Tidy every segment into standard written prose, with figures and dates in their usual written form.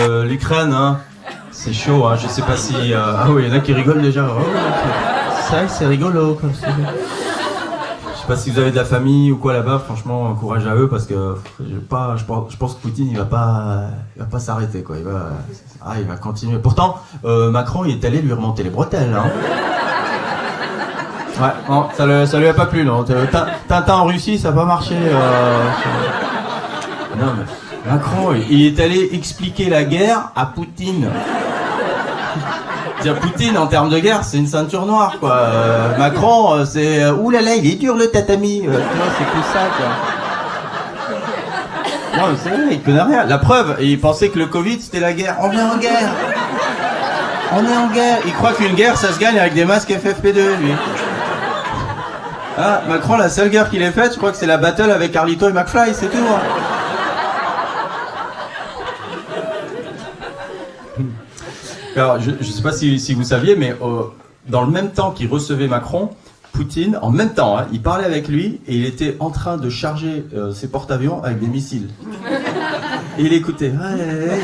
L'Ukraine, hein, c'est chaud, hein, je sais pas si... Ah oui, il y en a qui rigolent déjà. Oh, ça, c'est rigolo comme ça. Je sais pas si vous avez de la famille ou quoi là-bas, franchement, courage à eux parce que je pense que Poutine il va pas s'arrêter quoi. Il va continuer. Pourtant, Macron il est allé lui remonter les bretelles. Hein. Ouais, non, ça lui a pas plu non. Tintin en Russie, ça a pas marché. Non mais Macron, il est allé expliquer la guerre à Poutine. Poutine, en termes de guerre, c'est une ceinture noire, quoi. Macron, c'est... oulala, il est dur, le tatami. Tu vois, c'est que ça, quoi. Non, mais c'est vrai, il connaît rien. La preuve, il pensait que le Covid, c'était la guerre. On est en guerre. On est en guerre. Il croit qu'une guerre, ça se gagne avec des masques FFP2, lui. Ah, Macron, la seule guerre qu'il ait faite, je crois que c'est la battle avec Carlito et McFly, c'est tout, hein. Alors, je sais pas si vous saviez, mais dans le même temps qu'il recevait Macron, Poutine, en même temps, hein, il parlait avec lui et il était en train de charger ses porte-avions avec des missiles. Et il écoutait,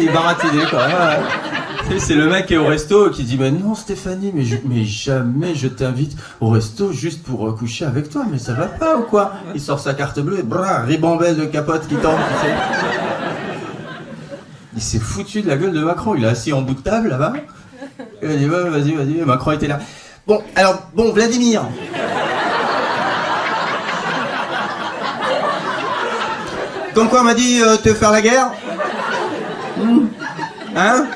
il baratinait quoi. Ouais. C'est le mec qui est au resto qui dit mais non Stéphanie, mais jamais je t'invite au resto juste pour coucher avec toi, mais ça va pas ou quoi? Il sort sa carte bleue et ribambelle de capote qui tombe, tu sais. Il s'est foutu de la gueule de Macron, il est assis en bout de table là-bas. Il a dit ouais, vas-y, Macron était là. Bon, Vladimir. Comme quoi on m'a dit te faire la guerre. Hein?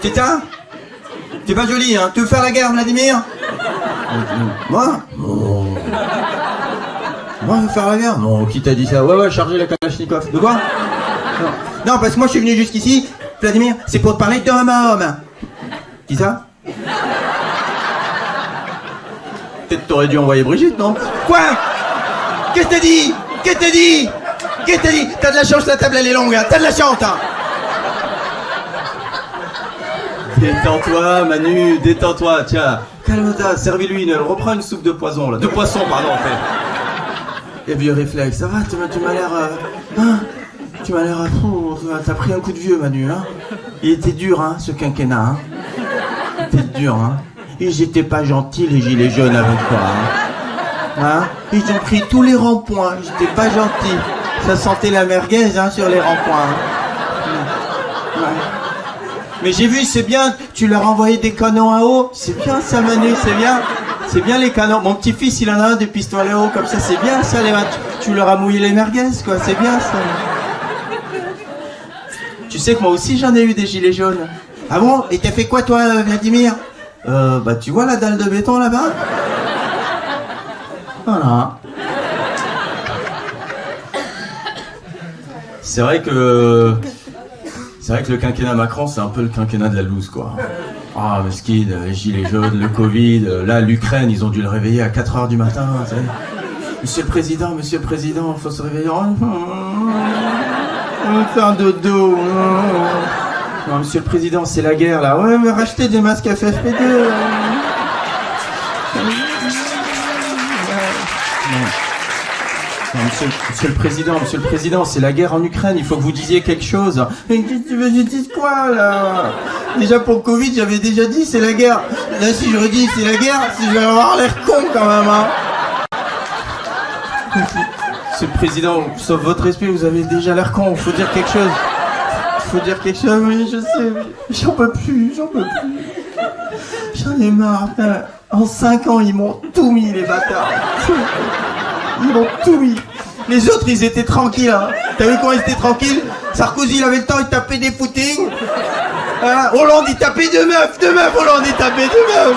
Tita? T'es pas joli, hein? Te faire la guerre, Vladimir? Moi? Non. Moi, me faire la guerre? Non, qui t'a dit ça? Ouais, charger la Kalachnikov. De quoi? Non, parce que moi je suis venu jusqu'ici, Vladimir, c'est pour te parler d'homme à homme. Qui ça? Peut-être t'aurais dû envoyer Brigitte, non? Quoi? Qu'est-ce que t'as dit? T'as de la chance, la table elle est longue, hein. T'as de la chance, hein. Détends-toi, Manu, détends-toi, tiens. Calme-toi, servis-lui reprends une soupe de poisson, là. De poisson, pardon, en fait. Et vieux réflexe, ça va, tu m'as l'air... Tu m'as l'air fou, t'as pris un coup de vieux, Manu, hein. Il était dur, hein, ce quinquennat, hein. Il était dur, hein. Ils étaient pas gentils, les gilets jaunes, avec toi, hein. Ils ont pris tous les ronds-points, ils étaient pas gentils. Ça sentait la merguez, hein, sur les ronds-points. Hein. Ouais. Mais j'ai vu, c'est bien, tu leur as envoyé des canons à eau. C'est bien ça, Manu, c'est bien. C'est bien les canons. Mon petit-fils, il en a un, des pistolets à eau, comme ça, c'est bien ça, les matchs. Tu leur as mouillé les merguez, quoi, c'est bien ça. Tu sais que moi aussi j'en ai eu des gilets jaunes. Ah bon? Et t'as fait quoi toi, Vladimir? Tu vois la dalle de béton là-bas? Voilà. C'est vrai que le quinquennat Macron, c'est un peu le quinquennat de la loose, quoi. Ah, mesquine, les gilets jaunes, le Covid, là, l'Ukraine, ils ont dû le réveiller à 4h du matin, tu sais. Monsieur le Président, faut se réveiller. On va faire dodo. Non, Monsieur le Président, c'est la guerre là. Ouais, mais rachetez des masques FFP2. Non, Monsieur le Président, c'est la guerre en Ukraine. Il faut que vous disiez quelque chose. Mais tu veux que je dise quoi là? Déjà pour le Covid, j'avais déjà dit c'est la guerre. Là, si je redis c'est la guerre, je vais avoir l'air con quand même. Hein. Monsieur le Président, sauf votre esprit, vous avez déjà l'air con, faut dire quelque chose. Oui, je sais, j'en peux plus. J'en ai marre. En 5 ans, ils m'ont tout mis, les bâtards. Ils m'ont tout mis. Les autres, ils étaient tranquilles, hein. T'as vu comment ils étaient tranquilles? Sarkozy, il avait le temps, il tapait des footings. Hollande, il tapait deux meufs, Hollande, il tapait deux meufs.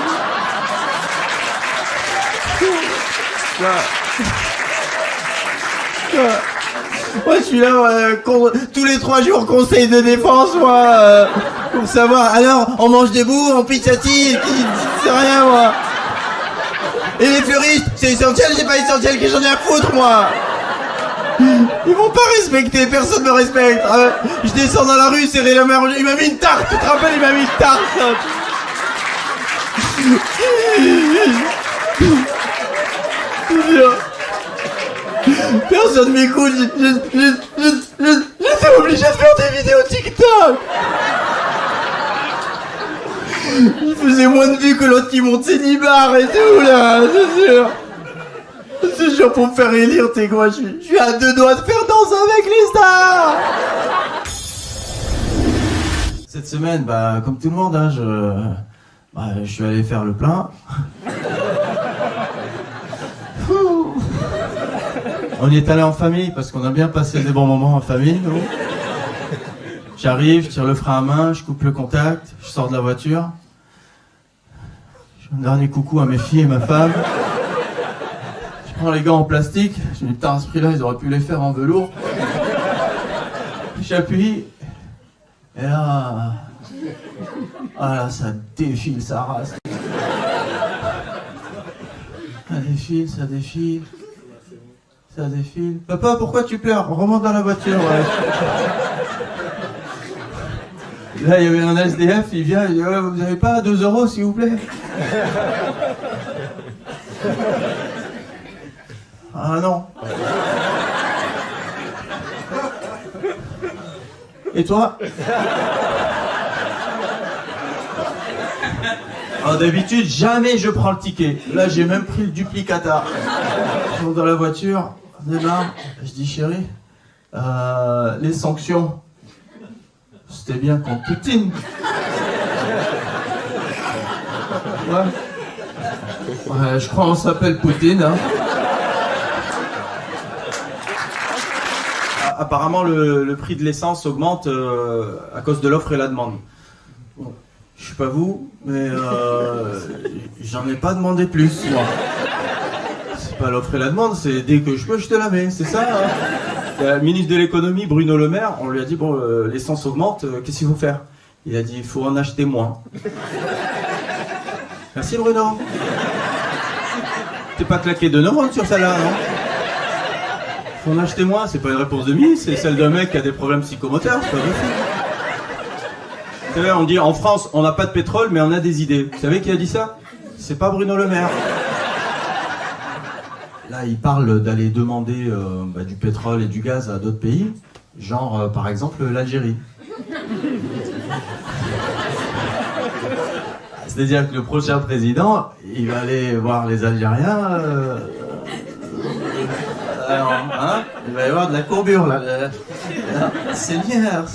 Moi je suis là tous les 3 jours conseil de défense moi pour savoir alors on mange debout, on pizzati, c'est rien moi. Et les fleuristes, c'est essentiel, c'est pas essentiel, que j'en ai à foutre moi. Ils vont pas respecter, personne me respecte. Je descends dans la rue, serrer la main, il m'a mis une tarte, tu te rappelles, il m'a mis une tarte. Personne m'écoute, J'étais obligé de faire des vidéos TikTok. Il faisait moins de vues que l'autre qui montait Nibar et tout, là, c'est sûr. C'est sûr, pour me faire élire, t'es quoi, je suis à 2 doigts de faire Danse avec les stars. Cette semaine, bah, comme tout le monde, hein, je suis allé faire le plein. On y est allé en famille, parce qu'on a bien passé des bons moments en famille, nous. J'arrive, je tire le frein à main, je coupe le contact, je sors de la voiture. Je fais un dernier coucou à mes filles et ma femme. Je prends les gants en plastique, je me dis, putain, à ce prix-là, ils auraient pu les faire en velours. J'appuie, et là... Ah là, ça défile, ça rase. Ça défile, ça défile. Ça défile. Papa, pourquoi tu pleures? On remonte dans la voiture, ouais. Là, il y avait un SDF, il vient, il dit, ouais, vous avez pas 2 euros, s'il vous plaît? Ah non. Et toi? Alors d'habitude, jamais je prends le ticket. Là, j'ai même pris le duplicata. Je monte dans la voiture, on démarre. Je dis, chérie, les sanctions, c'était bien contre Poutine. Ouais, je crois qu'on s'appelle Poutine, hein. Apparemment, le prix de l'essence augmente à cause de l'offre et la demande. Bon, je sais pas vous, mais j'en ai pas demandé plus, moi. C'est pas l'offre et la demande, c'est dès que je peux, je te la mets, c'est ça, hein. Le ministre de l'économie, Bruno Le Maire, on lui a dit, bon, l'essence augmente, qu'est-ce qu'il faut faire? Il a dit, il faut en acheter moins. Merci Bruno. T'es pas claqué de neurones sur celle-là, non? Faut en acheter moins, c'est pas une réponse de mise, c'est celle d'un mec qui a des problèmes psychomoteurs, c'est pas possible. Vous savez, on dit en France, on n'a pas de pétrole, mais on a des idées. Vous savez qui a dit ça? C'est pas Bruno Le Maire. Là, il parle d'aller demander du pétrole et du gaz à d'autres pays, genre par exemple l'Algérie. C'est-à-dire que le prochain président, il va aller voir les Algériens. Il va y avoir de la courbure là. Seigneur.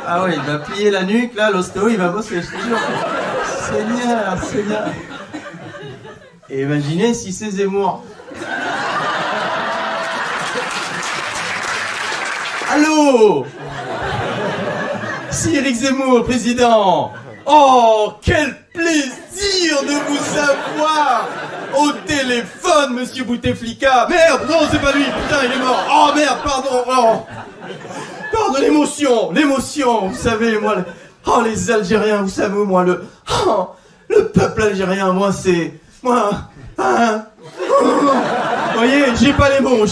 Ah ouais, il va plier la nuque là, l'ostéo, il va bosser, je te jure. Seigneur. Et imaginez si c'est Zemmour. Allô? Si Éric Zemmour, président. Oh, quel plaisir de vous avoir au téléphone, monsieur Bouteflika. Merde, non, c'est pas lui, putain, il est mort. Oh merde, pardon. Oh. Pardon, l'émotion, vous savez, moi, les Algériens, vous savez, moi, le peuple algérien, moi, c'est... Vous voyez, j'ai pas les mots.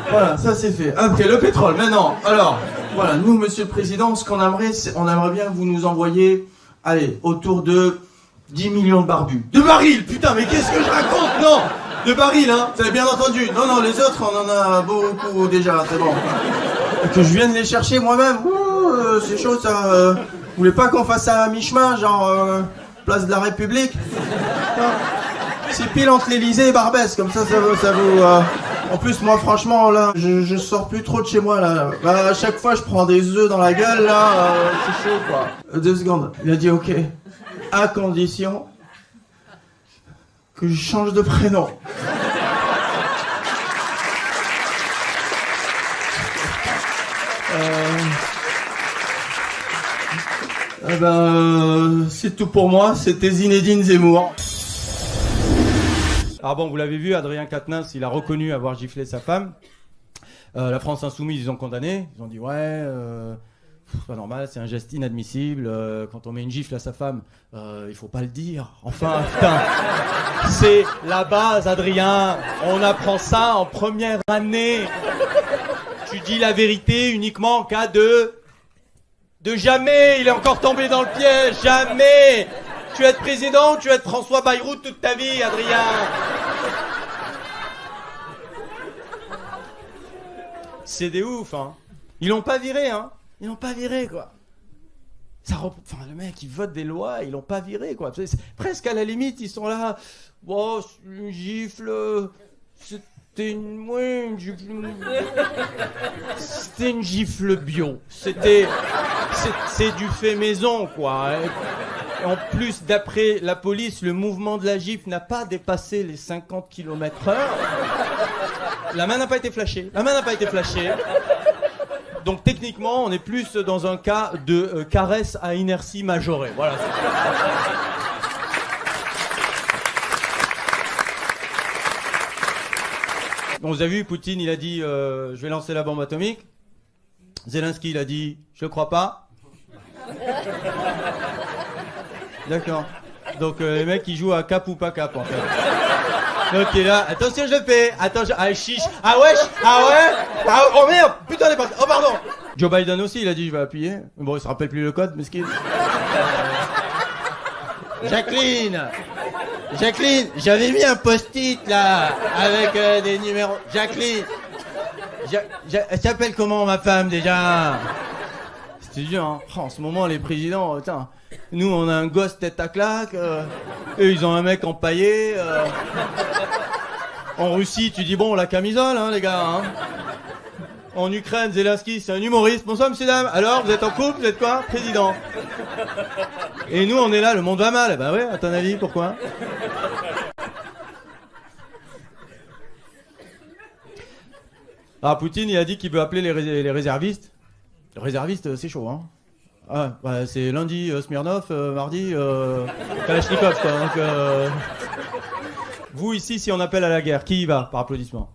Voilà, ça c'est fait. Ok, le pétrole, maintenant, alors... Voilà, nous, monsieur le président, ce qu'on aimerait, on aimerait bien que vous nous envoyiez, allez, autour de 10 millions de barbus. De barils, putain, mais qu'est-ce que je raconte? Non, de barils, hein, vous avez bien entendu. Non, les autres, on en a beaucoup déjà, c'est bon. Et que je vienne les chercher moi-même, c'est chaud ça. Vous voulez pas qu'on fasse ça à mi-chemin, genre, place de la République? C'est pile entre l'Elysée et Barbès, comme ça vous... En plus, moi, franchement, là, je sors plus trop de chez moi, là. Bah, à chaque fois, je prends des œufs dans la gueule, là, c'est chaud, quoi. 2 secondes. Il a dit, ok, à condition que je change de prénom. C'est tout pour moi, c'était Zinedine Zemmour. Alors bon, vous l'avez vu, Adrien Quatennens, il a reconnu avoir giflé sa femme. La France Insoumise, ils ont condamné. Ils ont dit, c'est pas normal, c'est un geste inadmissible. Quand on met une gifle à sa femme, il faut pas le dire. Enfin, putain, c'est la base, Adrien. On apprend ça en première année. Tu dis la vérité uniquement en cas de jamais. Il est encore tombé dans le piège, jamais. Tu vas être président ou tu vas être François Bayrou toute ta vie, Adrien? C'est des ouf, hein. Ils l'ont pas viré, hein. Ils l'ont pas viré, quoi. Enfin, le mec, il vote des lois, ils l'ont pas viré, quoi. C'est presque à la limite, ils sont là. Oh, une gifle. C'était une gifle. C'était une gifle bio. C'est du fait maison, quoi. Et en plus, d'après la police, le mouvement de la gifle n'a pas dépassé les 50 km/h. La main n'a pas été flashée. Donc techniquement, on est plus dans un cas de caresse à inertie majorée. Voilà. Bon, vous avez vu, Poutine, il a dit je vais lancer la bombe atomique. Zelensky, il a dit je crois pas. D'accord. Donc les mecs, ils jouent à cap ou pas cap, en fait. Donc il est là, attention, je le fais. Attention, ah chiche. Ah wesh. Ah ouais. Ah, oh merde. Putain, les parti. Oh pardon. Joe Biden aussi, il a dit je vais appuyer. Bon, il se rappelle plus le code, mesquine. Jacqueline, j'avais mis un post-it là avec des numéros. Jacqueline, elle s'appelle comment ma femme déjà? C'était dur, hein. Oh, en ce moment les présidents, tiens, nous on a un gosse tête à claque, eux ils ont un mec empaillé. En Russie, tu dis bon la camisole, hein les gars. Hein. En Ukraine, Zelensky, c'est un humoriste. Bonsoir, monsieur, dame. Alors, vous êtes en couple? Vous êtes quoi? Président. Et nous, on est là, le monde va mal. Bah ouais, à ton avis, pourquoi? Ah, Poutine, il a dit qu'il veut appeler les réservistes. Les réservistes, c'est chaud, hein. Ah, bah, c'est lundi, Smirnov, mardi, Kalachnikov, quoi. Donc, vous, ici, si on appelle à la guerre, qui y va, par applaudissement?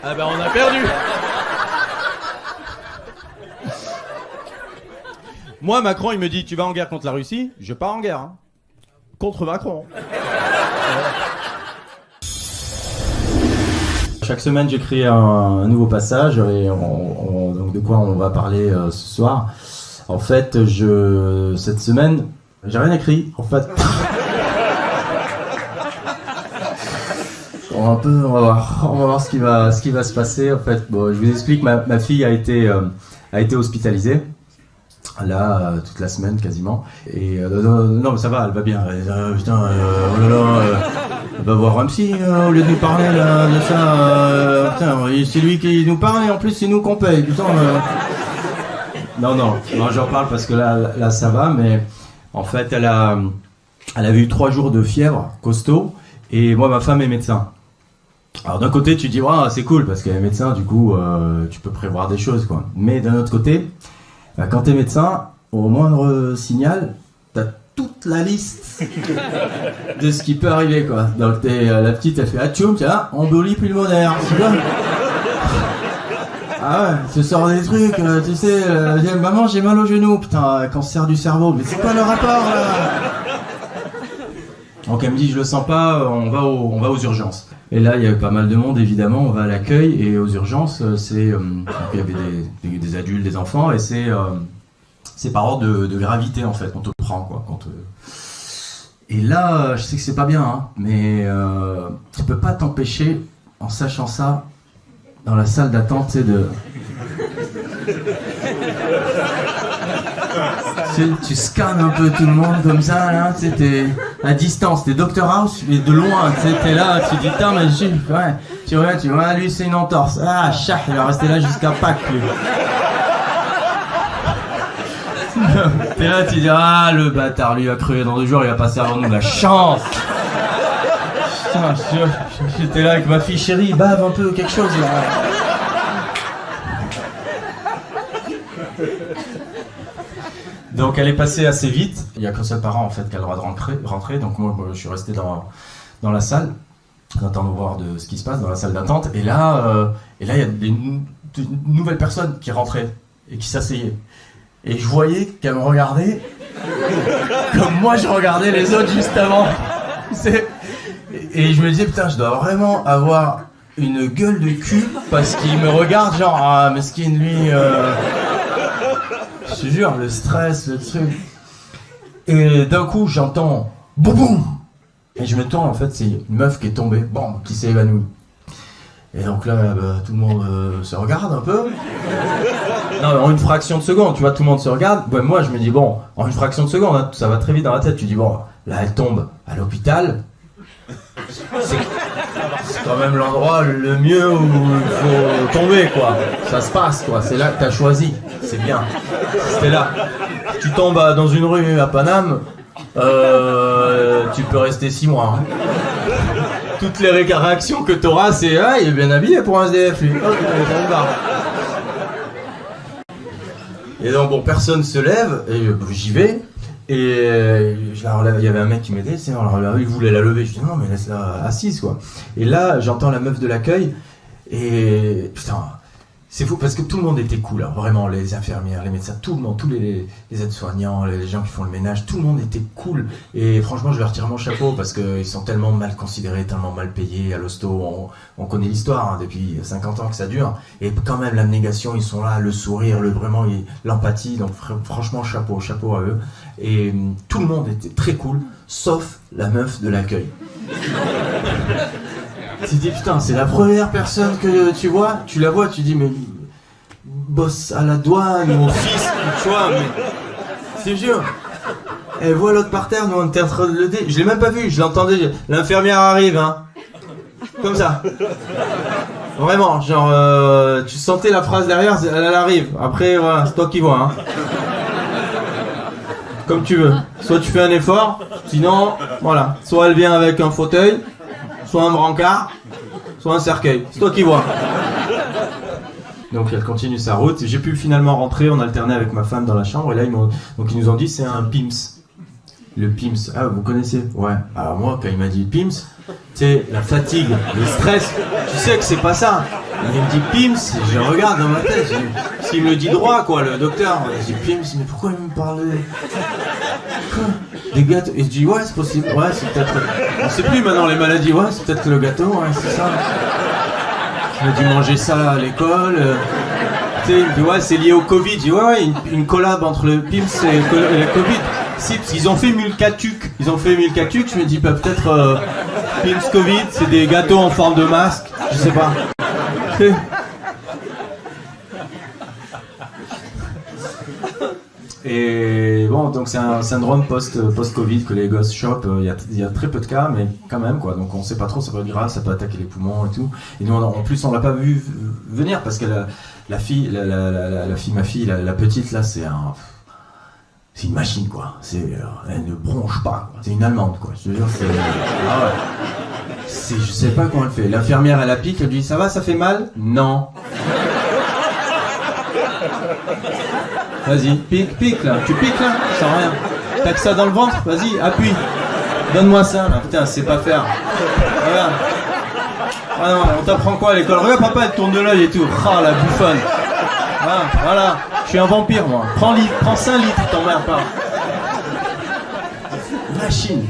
Ah bah, on a perdu. Moi, Macron, il me dit, tu vas en guerre contre la Russie? Je pars en guerre. Hein. Contre Macron. Chaque semaine, j'écris un nouveau passage. Et donc, de quoi on va parler ce soir? En fait, cette semaine, j'ai rien écrit. En fait, on va voir ce qui va se passer. En fait, bon, je vous explique. Ma fille a été hospitalisée. Là, toute la semaine quasiment. Et non, mais ça va, elle va bien. Putain, oh là là, elle va voir un psy au lieu de nous parler là, de ça. Putain, c'est lui qui nous parle et en plus c'est nous qu'on paye. Putain. Non, j'en parle parce que là ça va, mais en fait elle avait eu 3 jours de fièvre costaud et moi ma femme est médecin. Alors d'un côté tu dis ouais, c'est cool parce qu'elle est médecin, du coup tu peux prévoir des choses quoi. Mais d'un autre côté, quand t'es médecin, au moindre signal, t'as toute la liste de ce qui peut arriver, quoi. Donc la petite, elle fait atchoum, tiens, embolie pulmonaire, tu vois. Ah ouais, tu sors des trucs, tu sais, maman, j'ai mal au genou, putain, cancer du cerveau, mais c'est pas le rapport, là. Donc elle me dit, je le sens pas, on va aux urgences. Et là, il y avait pas mal de monde, évidemment, on va à l'accueil, et aux urgences, il y avait des adultes, des enfants, et c'est par ordre de gravité, en fait, qu'on te prend, quoi. Et là, je sais que c'est pas bien, hein, mais tu peux pas t'empêcher, en sachant ça, dans la salle d'attente, c'est de... Tu scannes un peu tout le monde comme ça, là, t'es à distance, t'es Dr House, mais de loin, t'es là, tu dis, putain, mais ouais, tu vois, lui c'est une entorse, ah, chat, il va rester là jusqu'à Pâques, lui. T'es là, tu dis, ah, le bâtard, lui a crevé dans 2 jours, il va passer avant nous, la chance. Putain, j'étais là avec ma fille chérie, bave un peu, quelque chose, là. Donc elle est passée assez vite. Il n'y a qu'un seul parent en fait qui a le droit de rentrer. Donc moi je suis resté dans la salle, en attendant de voir de ce qui se passe dans la salle d'attente. Et là il y a des nouvelles personnes qui rentraient et qui s'asseyaient. Et je voyais qu'elles me regardaient comme moi je regardais les autres juste avant. Et je me disais putain, je dois vraiment avoir une gueule de cul parce qu'ils me regardent genre ah mesquine lui. Je te jure, le stress, le truc. Et d'un coup, j'entends boum boum. Et je me tourne, en fait, c'est une meuf qui est tombée, bon, qui s'est évanouie. Et donc là, tout le monde se regarde un peu. Non, mais en une fraction de seconde, tu vois, tout le monde se regarde. Ouais, moi, je me dis, bon, en une fraction de seconde, hein, ça va très vite dans la tête. Tu dis, bon, là, elle tombe à l'hôpital. C'est quand même l'endroit le mieux où il faut tomber, quoi. Ça se passe, quoi. C'est là que t'as choisi. C'est bien. C'était là. Tu tombes dans une rue à Paname, tu peux rester 6 mois. Hein. Toutes les réactions que t'auras, c'est « Ah, il est bien habillé pour un SDF, lui. Oh, et donc, bon, personne se lève, et j'y vais. Et je la relève, il y avait un mec qui m'aidait, il voulait la lever, je dis non mais laisse-la assise quoi. Et là j'entends la meuf de l'accueil et putain c'est fou parce que tout le monde était cool, hein, vraiment les infirmières, les médecins, tout le monde, tous les aides-soignants, les gens qui font le ménage, tout le monde était cool et franchement je leur tire mon chapeau parce qu'ils sont tellement mal considérés, tellement mal payés à l'hosto, on connaît l'histoire hein, depuis 50 ans que ça dure et quand même l'abnégation ils sont là, le sourire, vraiment l'empathie, donc franchement chapeau à eux. Et tout le monde était très cool, sauf la meuf de l'accueil. Tu te dis putain, c'est la première personne que tu vois, tu la vois, tu dis mais bosse à la douane ou au fisc, tu vois, mais c'est sûr. Elle voit l'autre par terre, nous on était en train de le dé. Je l'ai même pas vu, je l'entendais, l'infirmière arrive, hein. Comme ça. Vraiment, genre, tu sentais la phrase derrière, elle arrive. Après, voilà, c'est toi qui vois, hein. Comme tu veux. Soit tu fais un effort, sinon, voilà. Soit elle vient avec un fauteuil, soit un brancard, soit un cercueil. C'est toi qui vois. Donc elle continue sa route. J'ai pu finalement rentrer, on alternait avec ma femme dans la chambre, et là ils nous ont dit c'est un PIMS. Le PIMS, ah vous connaissez? Ouais. Alors moi, quand il m'a dit PIMS, tu sais, la fatigue, le stress, tu sais que c'est pas ça. Il me dit PIMS, je regarde dans ma tête, parce qu'il me le dit droit, quoi, le docteur. Je dis PIMS, mais pourquoi il me parle des gâteaux? Et je dis ouais, c'est possible, ouais, c'est peut-être. On sait plus maintenant les maladies, ouais, c'est peut-être le gâteau, ouais, c'est ça. Il m'a dit manger ça à l'école. Tu sais, il me dit ouais, c'est lié au Covid. Je dis ouais, une collab entre le PIMS et le Covid. Si, parce qu'ils ont fait Mulcatuc. Je me dis bah, peut-être PIMS Covid, c'est des gâteaux en forme de masque, je sais pas. Et bon, donc c'est un syndrome post-Covid que les gosses chopent. Il y a très peu de cas, mais quand même quoi. Donc on sait pas trop, ça peut être grave, ça peut attaquer les poumons et tout. Et nous, en plus, on l'a pas vu venir parce que la fille, ma fille, la petite là, c'est une machine quoi. Elle ne bronche pas. Quoi. C'est une Allemande quoi. Je veux dire, ah ouais. Je sais pas comment elle fait. L'infirmière elle la pique, elle lui dit ça va, ça fait mal? Non. Vas-y, pique là. Tu piques là? Ça sent rien. T'as que ça dans le ventre? Vas-y, appuie. Donne-moi ça là. Putain, c'est pas faire. Regarde. Ah non, on t'apprend quoi à l'école? Regarde papa, elle tourne de l'œil et tout. Ah la bouffonne. Ah, voilà. Je suis un vampire moi. Prends 5 litres, t'emmerdes pas. Machine.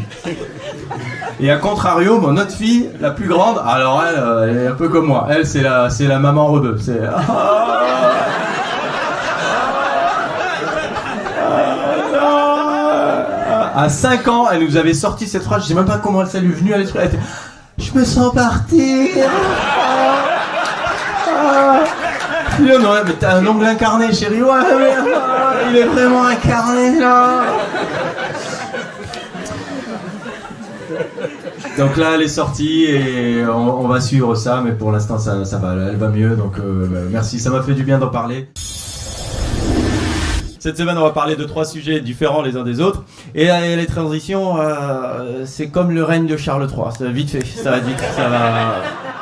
Et à contrario, bon, notre fille, la plus grande, alors elle est un peu comme moi. Elle, c'est la maman rebeu. C'est... À 5 ans, elle nous avait sorti cette phrase, je sais même pas comment elle s'est lui venue à l'esprit. Elle était, je me sens partir. Non, mais t'as un ongle incarné, chérie. Ouais, mais il est vraiment incarné là. Donc là, elle est sortie et on va suivre ça, mais pour l'instant, ça va, elle va mieux. Donc merci, ça m'a fait du bien d'en parler. Cette semaine, on va parler de 3 sujets différents les uns des autres. Et les transitions, c'est comme le règne de Charles III. Ça va vite fait, ça va vite. Ça va.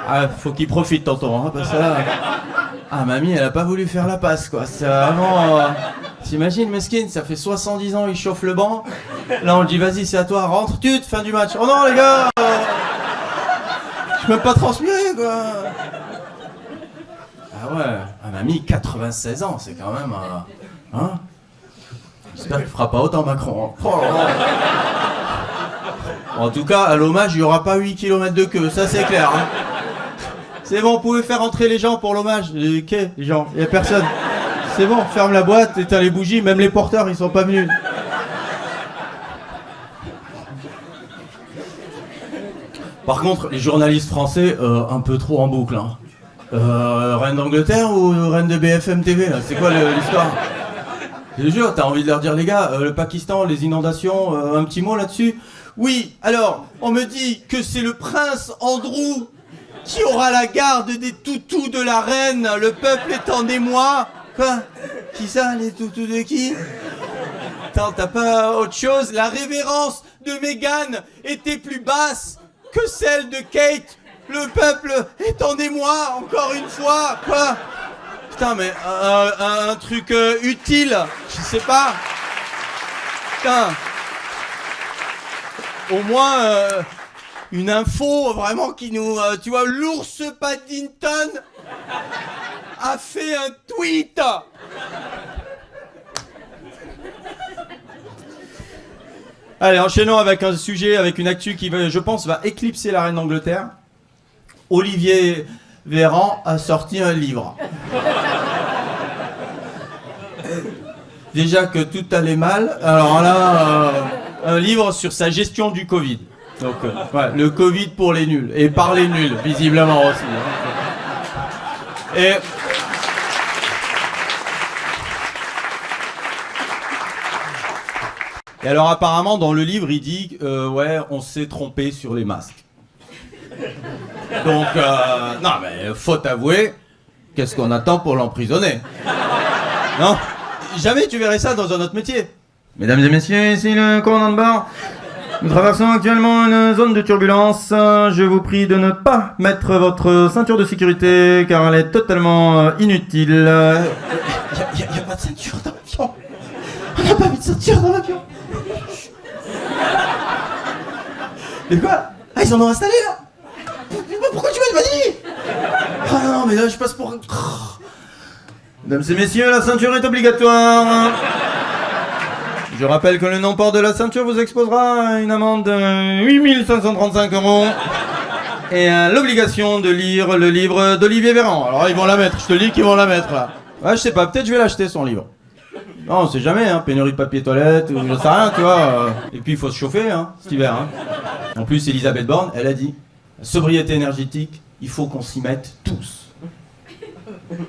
Ah, faut qu'il profite, tonton. Hein, parce que là... Ah, mamie, elle a pas voulu faire la passe, quoi. C'est vraiment... T'imagines, mesquine, ça fait 70 ans, il chauffe le banc. Là, on dit, vas-y, c'est à toi, rentre, fin du match. Oh non, les gars, je peux même pas transpirer, quoi. Ah ouais, mamie, 96 ans, c'est quand même... Hein? J'espère qu'il fera pas autant Macron. Hein. Oh là là. En tout cas, à l'hommage, il y aura pas 8 km de queue, ça c'est clair. Hein. C'est bon, vous pouvez faire entrer les gens pour l'hommage. Les gens, il y a personne. C'est bon, ferme la boîte, éteins les bougies, même les porteurs, ils sont pas venus. Par contre, les journalistes français, un peu trop en boucle. Hein. Reine d'Angleterre ou reine de BFM TV, là? C'est quoi l'histoire? Je te jure, t'as envie de leur dire, les gars, le Pakistan, les inondations, un petit mot là-dessus? Oui, alors, on me dit que c'est le prince Andrew qui aura la garde des toutous de la reine, le peuple est en émoi. Quoi? Qui ça, les toutous de qui? Attends, t'as pas autre chose? La révérence de Meghan était plus basse que celle de Kate. Le peuple est en émoi, encore une fois. Quoi? Putain, mais un truc utile, je sais pas. Putain. Au moins, une info vraiment qui nous... tu vois, l'ours Paddington a fait un tweet. Allez, enchaînons avec un sujet, avec une actu qui, je pense, va éclipser la reine d'Angleterre. Olivier Véran a sorti un livre. Déjà que tout allait mal, alors là, un livre sur sa gestion du Covid. Donc, ouais, le Covid pour les nuls, et par les nuls, visiblement aussi. Et... Et alors apparemment dans le livre il dit ouais, on s'est trompé sur les masques. Donc non mais faute avouée, qu'est-ce qu'on attend pour l'emprisonner? Non? Jamais tu verrais ça dans un autre métier. Mesdames et messieurs, ici le commandant de bord. Nous traversons actuellement une zone de turbulence. Je vous prie de ne pas mettre votre ceinture de sécurité car elle est totalement inutile. Y a pas de ceinture dans l'avion. On n'a pas mis de ceinture dans l'avion. Mais quoi? Ah, ils en ont installé là? Pourquoi tu m'as pas dit? Ah non, mais là je passe pour un... Mesdames et messieurs, la ceinture est obligatoire. Je rappelle que le non-port de la ceinture vous exposera à une amende de 8535 € et à l'obligation de lire le livre d'Olivier Véran. Alors ils vont la mettre, je te dis qu'ils vont la mettre là. Ouais, je sais pas, peut-être je vais l'acheter son livre. Non, on sait jamais, hein, pénurie de papier toilette, ou je sais rien, tu vois. Et puis il faut se chauffer, hein, cet hiver. Hein. En plus, Elisabeth Borne, elle a dit, la sobriété énergétique, il faut qu'on s'y mette tous.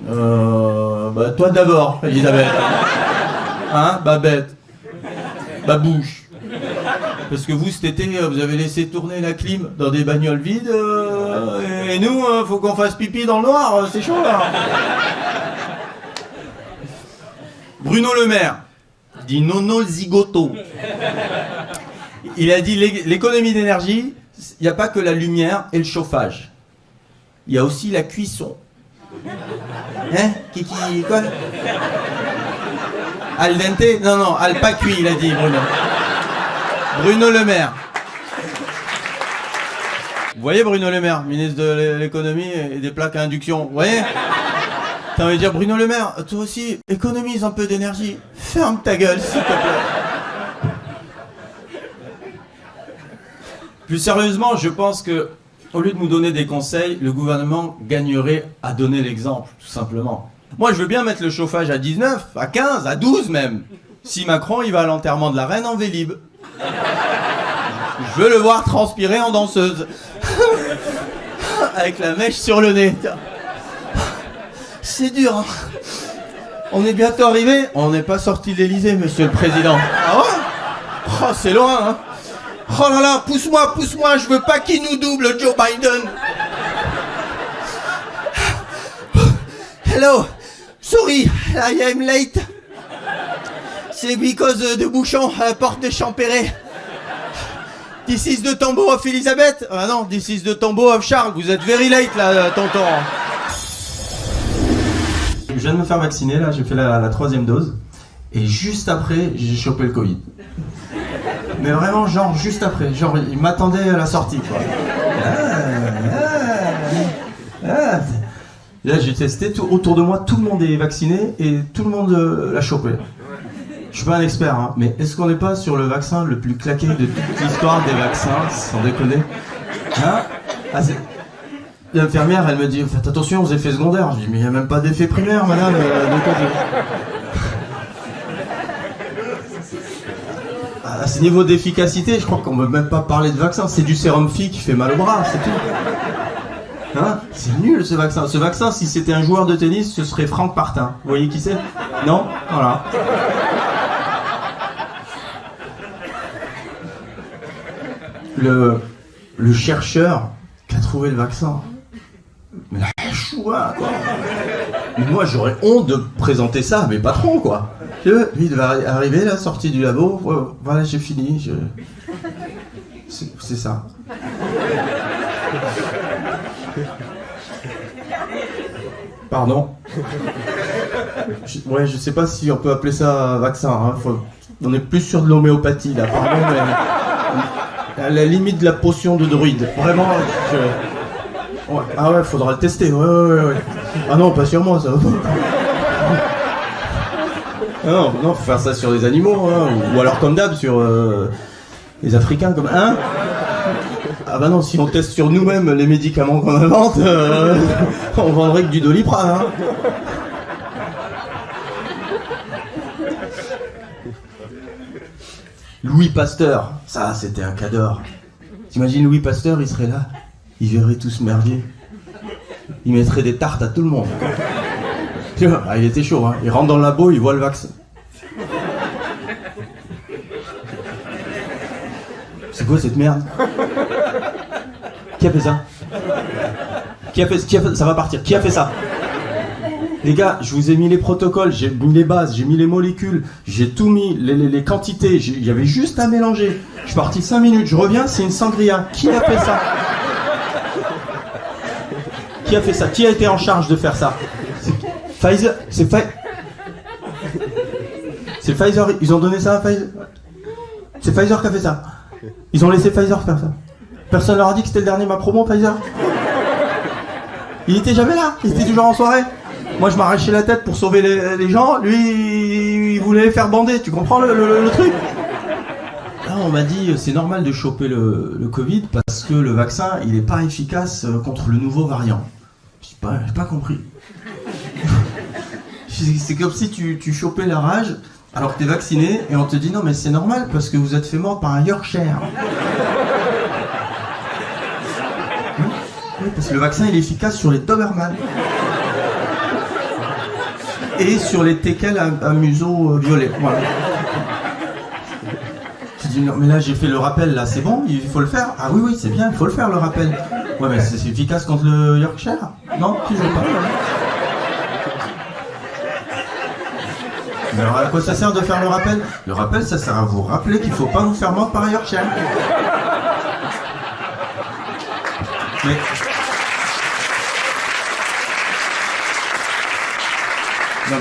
Bah toi d'abord, Elisabeth. Hein, Babette. Babouche. Parce que vous, cet été, vous avez laissé tourner la clim dans des bagnoles vides, et nous, faut qu'on fasse pipi dans le noir, c'est chaud là. Bruno Le Maire, dit Nono Zigoto. Il a dit l'économie d'énergie, il n'y a pas que la lumière et le chauffage. Il y a aussi la cuisson. Hein? Kiki, quoi? Al dente? Non, non, al pas cuit, il a dit Bruno. Bruno Le Maire. Vous voyez Bruno Le Maire, ministre de l'économie et des plaques à induction, vous voyez? T'as envie de dire, Bruno Le Maire, toi aussi, économise un peu d'énergie. Ferme ta gueule, s'il te plaît. Plus sérieusement, je pense que, au lieu de nous donner des conseils, le gouvernement gagnerait à donner l'exemple, tout simplement. Moi, je veux bien mettre le chauffage à 19, à 15, à 12 même. Si Macron, il va à l'enterrement de la reine en Vélib. Je veux le voir transpirer en danseuse. Avec la mèche sur le nez. C'est dur, hein. On est bientôt arrivé. On n'est pas sorti de l'Elysée, monsieur le président. Ah ouais? Oh, c'est loin, hein. Oh là là, pousse-moi, je veux pas qu'il nous double, Joe Biden. Hello, sorry, I am late. C'est because de bouchons à la porte de Champéret. This is the tombeau of Elisabeth. Ah non, this is the tombeau of Charles. Vous êtes very late là, tonton. Je viens de me faire vacciner, là, j'ai fait la 3e dose. Et juste après, j'ai chopé le Covid. Mais vraiment, genre, juste après. Genre, il m'attendait à la sortie, quoi. Là, j'ai testé, autour de moi, tout le monde est vacciné et tout le monde l'a chopé. Je suis pas un expert, hein, mais est-ce qu'on n'est pas sur le vaccin le plus claqué de toute l'histoire des vaccins, sans déconner? Hein? L'infirmière, elle me dit, faites attention aux effets secondaires. Je dis, mais il n'y a même pas d'effet primaire, madame. À ce niveau d'efficacité, je crois qu'on ne peut même pas parler de vaccin. C'est du sérum Phi qui fait mal au bras, c'est tout. Hein? C'est nul ce vaccin. Ce vaccin, si c'était un joueur de tennis, ce serait Franck Partin. Vous voyez qui c'est? Non? Voilà. Le chercheur qui a trouvé le vaccin. Mais la choua, quoi. Moi, j'aurais honte de présenter ça à mes patrons, quoi. Lui, il devait arriver, là, sorti du labo. Voilà, j'ai fini. C'est ça. Pardon. Je sais pas si on peut appeler ça un vaccin. Hein. On est plus sur de l'homéopathie, là. Pardon, mais à la limite de la potion de druide. Vraiment, ouais. Ah ouais, faudra le tester. Ouais. Ah non, pas sur moi, ça. Non, faut faire ça sur les animaux, hein. Ou alors comme d'hab sur les Africains, comme hein. Ah bah non, si on teste sur nous-mêmes les médicaments qu'on invente, on vendrait que du Doliprane, hein. Louis Pasteur, ça c'était un cador. T'imagines Louis Pasteur, il serait là, il verrait tout ce merdier. Il mettrait des tartes à tout le monde. Tu vois, il était chaud, hein. Il rentre dans le labo, il voit le vaccin. C'est quoi cette merde? Qui a fait ça? Qui a fait ça va partir. Qui a fait ça? Les gars, je vous ai mis les protocoles, j'ai mis les bases, j'ai mis les molécules, j'ai tout mis, les quantités, il y avait juste à mélanger. Je suis parti 5 minutes, je reviens, c'est une sangria. Qui a fait ça? Qui a fait ça? Qui a été en charge de faire ça? Pfizer, c'est Pfizer, ils ont donné ça à Pfizer. C'est Pfizer qui a fait ça. Ils ont laissé Pfizer faire ça. Personne leur a dit que c'était le dernier ma promo, Pfizer. Il était jamais là, il était toujours en soirée. Moi je m'arrachais la tête pour sauver les gens, lui il voulait les faire bander, tu comprends le truc? Là on m'a dit c'est normal de choper le Covid parce que le vaccin il est pas efficace contre le nouveau variant. J'ai pas compris. C'est comme si tu chopais la rage alors que t'es vacciné et on te dit non mais c'est normal parce que vous êtes fait mort par un Yorkshire. Oui, parce que le vaccin il est efficace sur les Doberman. Et sur les teckels à museau violet. Voilà. Tu dis non mais là j'ai fait le rappel là, c'est bon, il faut le faire. Ah oui c'est bien, il faut le faire le rappel. Ouais mais c'est efficace contre le Yorkshire? Non, toujours pas. Mais alors à quoi ça sert de faire le rappel? Le rappel ça sert à vous rappeler qu'il faut pas vous faire mordre par un Yorkshire. Mais... Non,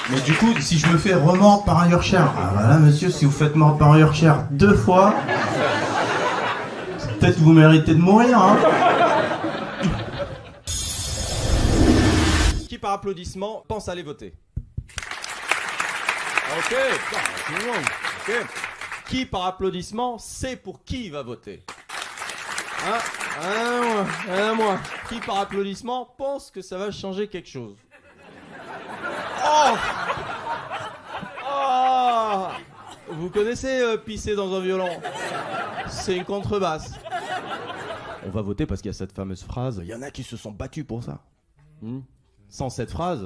mais du coup, si je me fais remordre par un Yorkshire, ah voilà monsieur, si vous faites mordre par un Yorkshire 2 fois, peut-être vous méritez de mourir, hein. Qui par applaudissement pense aller voter? Ok, tout le monde. Ok. Qui par applaudissement sait pour qui il va voter? Moi. Qui par applaudissement pense que ça va changer quelque chose? Oh, vous connaissez pisser dans un violon? C'est une contrebasse. On va voter parce qu'il y a cette fameuse phrase. Il y en a qui se sont battus pour ça. Sans cette phrase,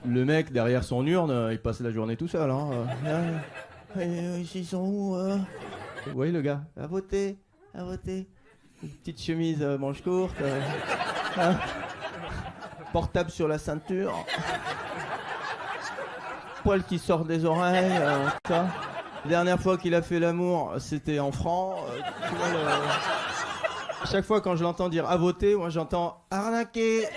le mec derrière son urne, il passe la journée tout seul. Ils sont où? Vous voyez le gars? À voter. Une petite chemise manche courte. Portable sur la ceinture. Poil qui sort des oreilles. La dernière fois qu'il a fait l'amour, c'était en francs. À chaque fois quand je l'entends dire à voter, moi j'entends arnaquer.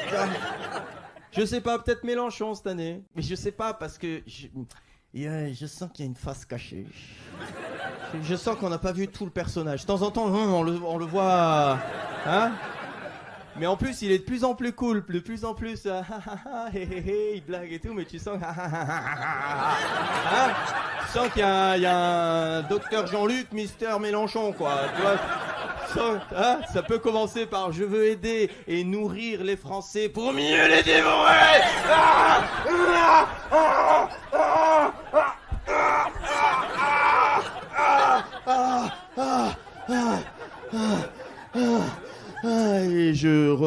Je sais pas, peut-être Mélenchon cette année. Mais je sais pas parce que je sens qu'il y a une face cachée. Je sens qu'on n'a pas vu tout le personnage. De temps en temps, on le voit. Hein? Mais en plus, il est de plus en plus cool, de plus en plus, il blague et tout, mais tu sens, tu sens qu'il y a un docteur Jean-Luc, Mister Mélenchon, quoi. Tu vois, ça peut commencer par je veux aider et nourrir les Français pour mieux les dévorer.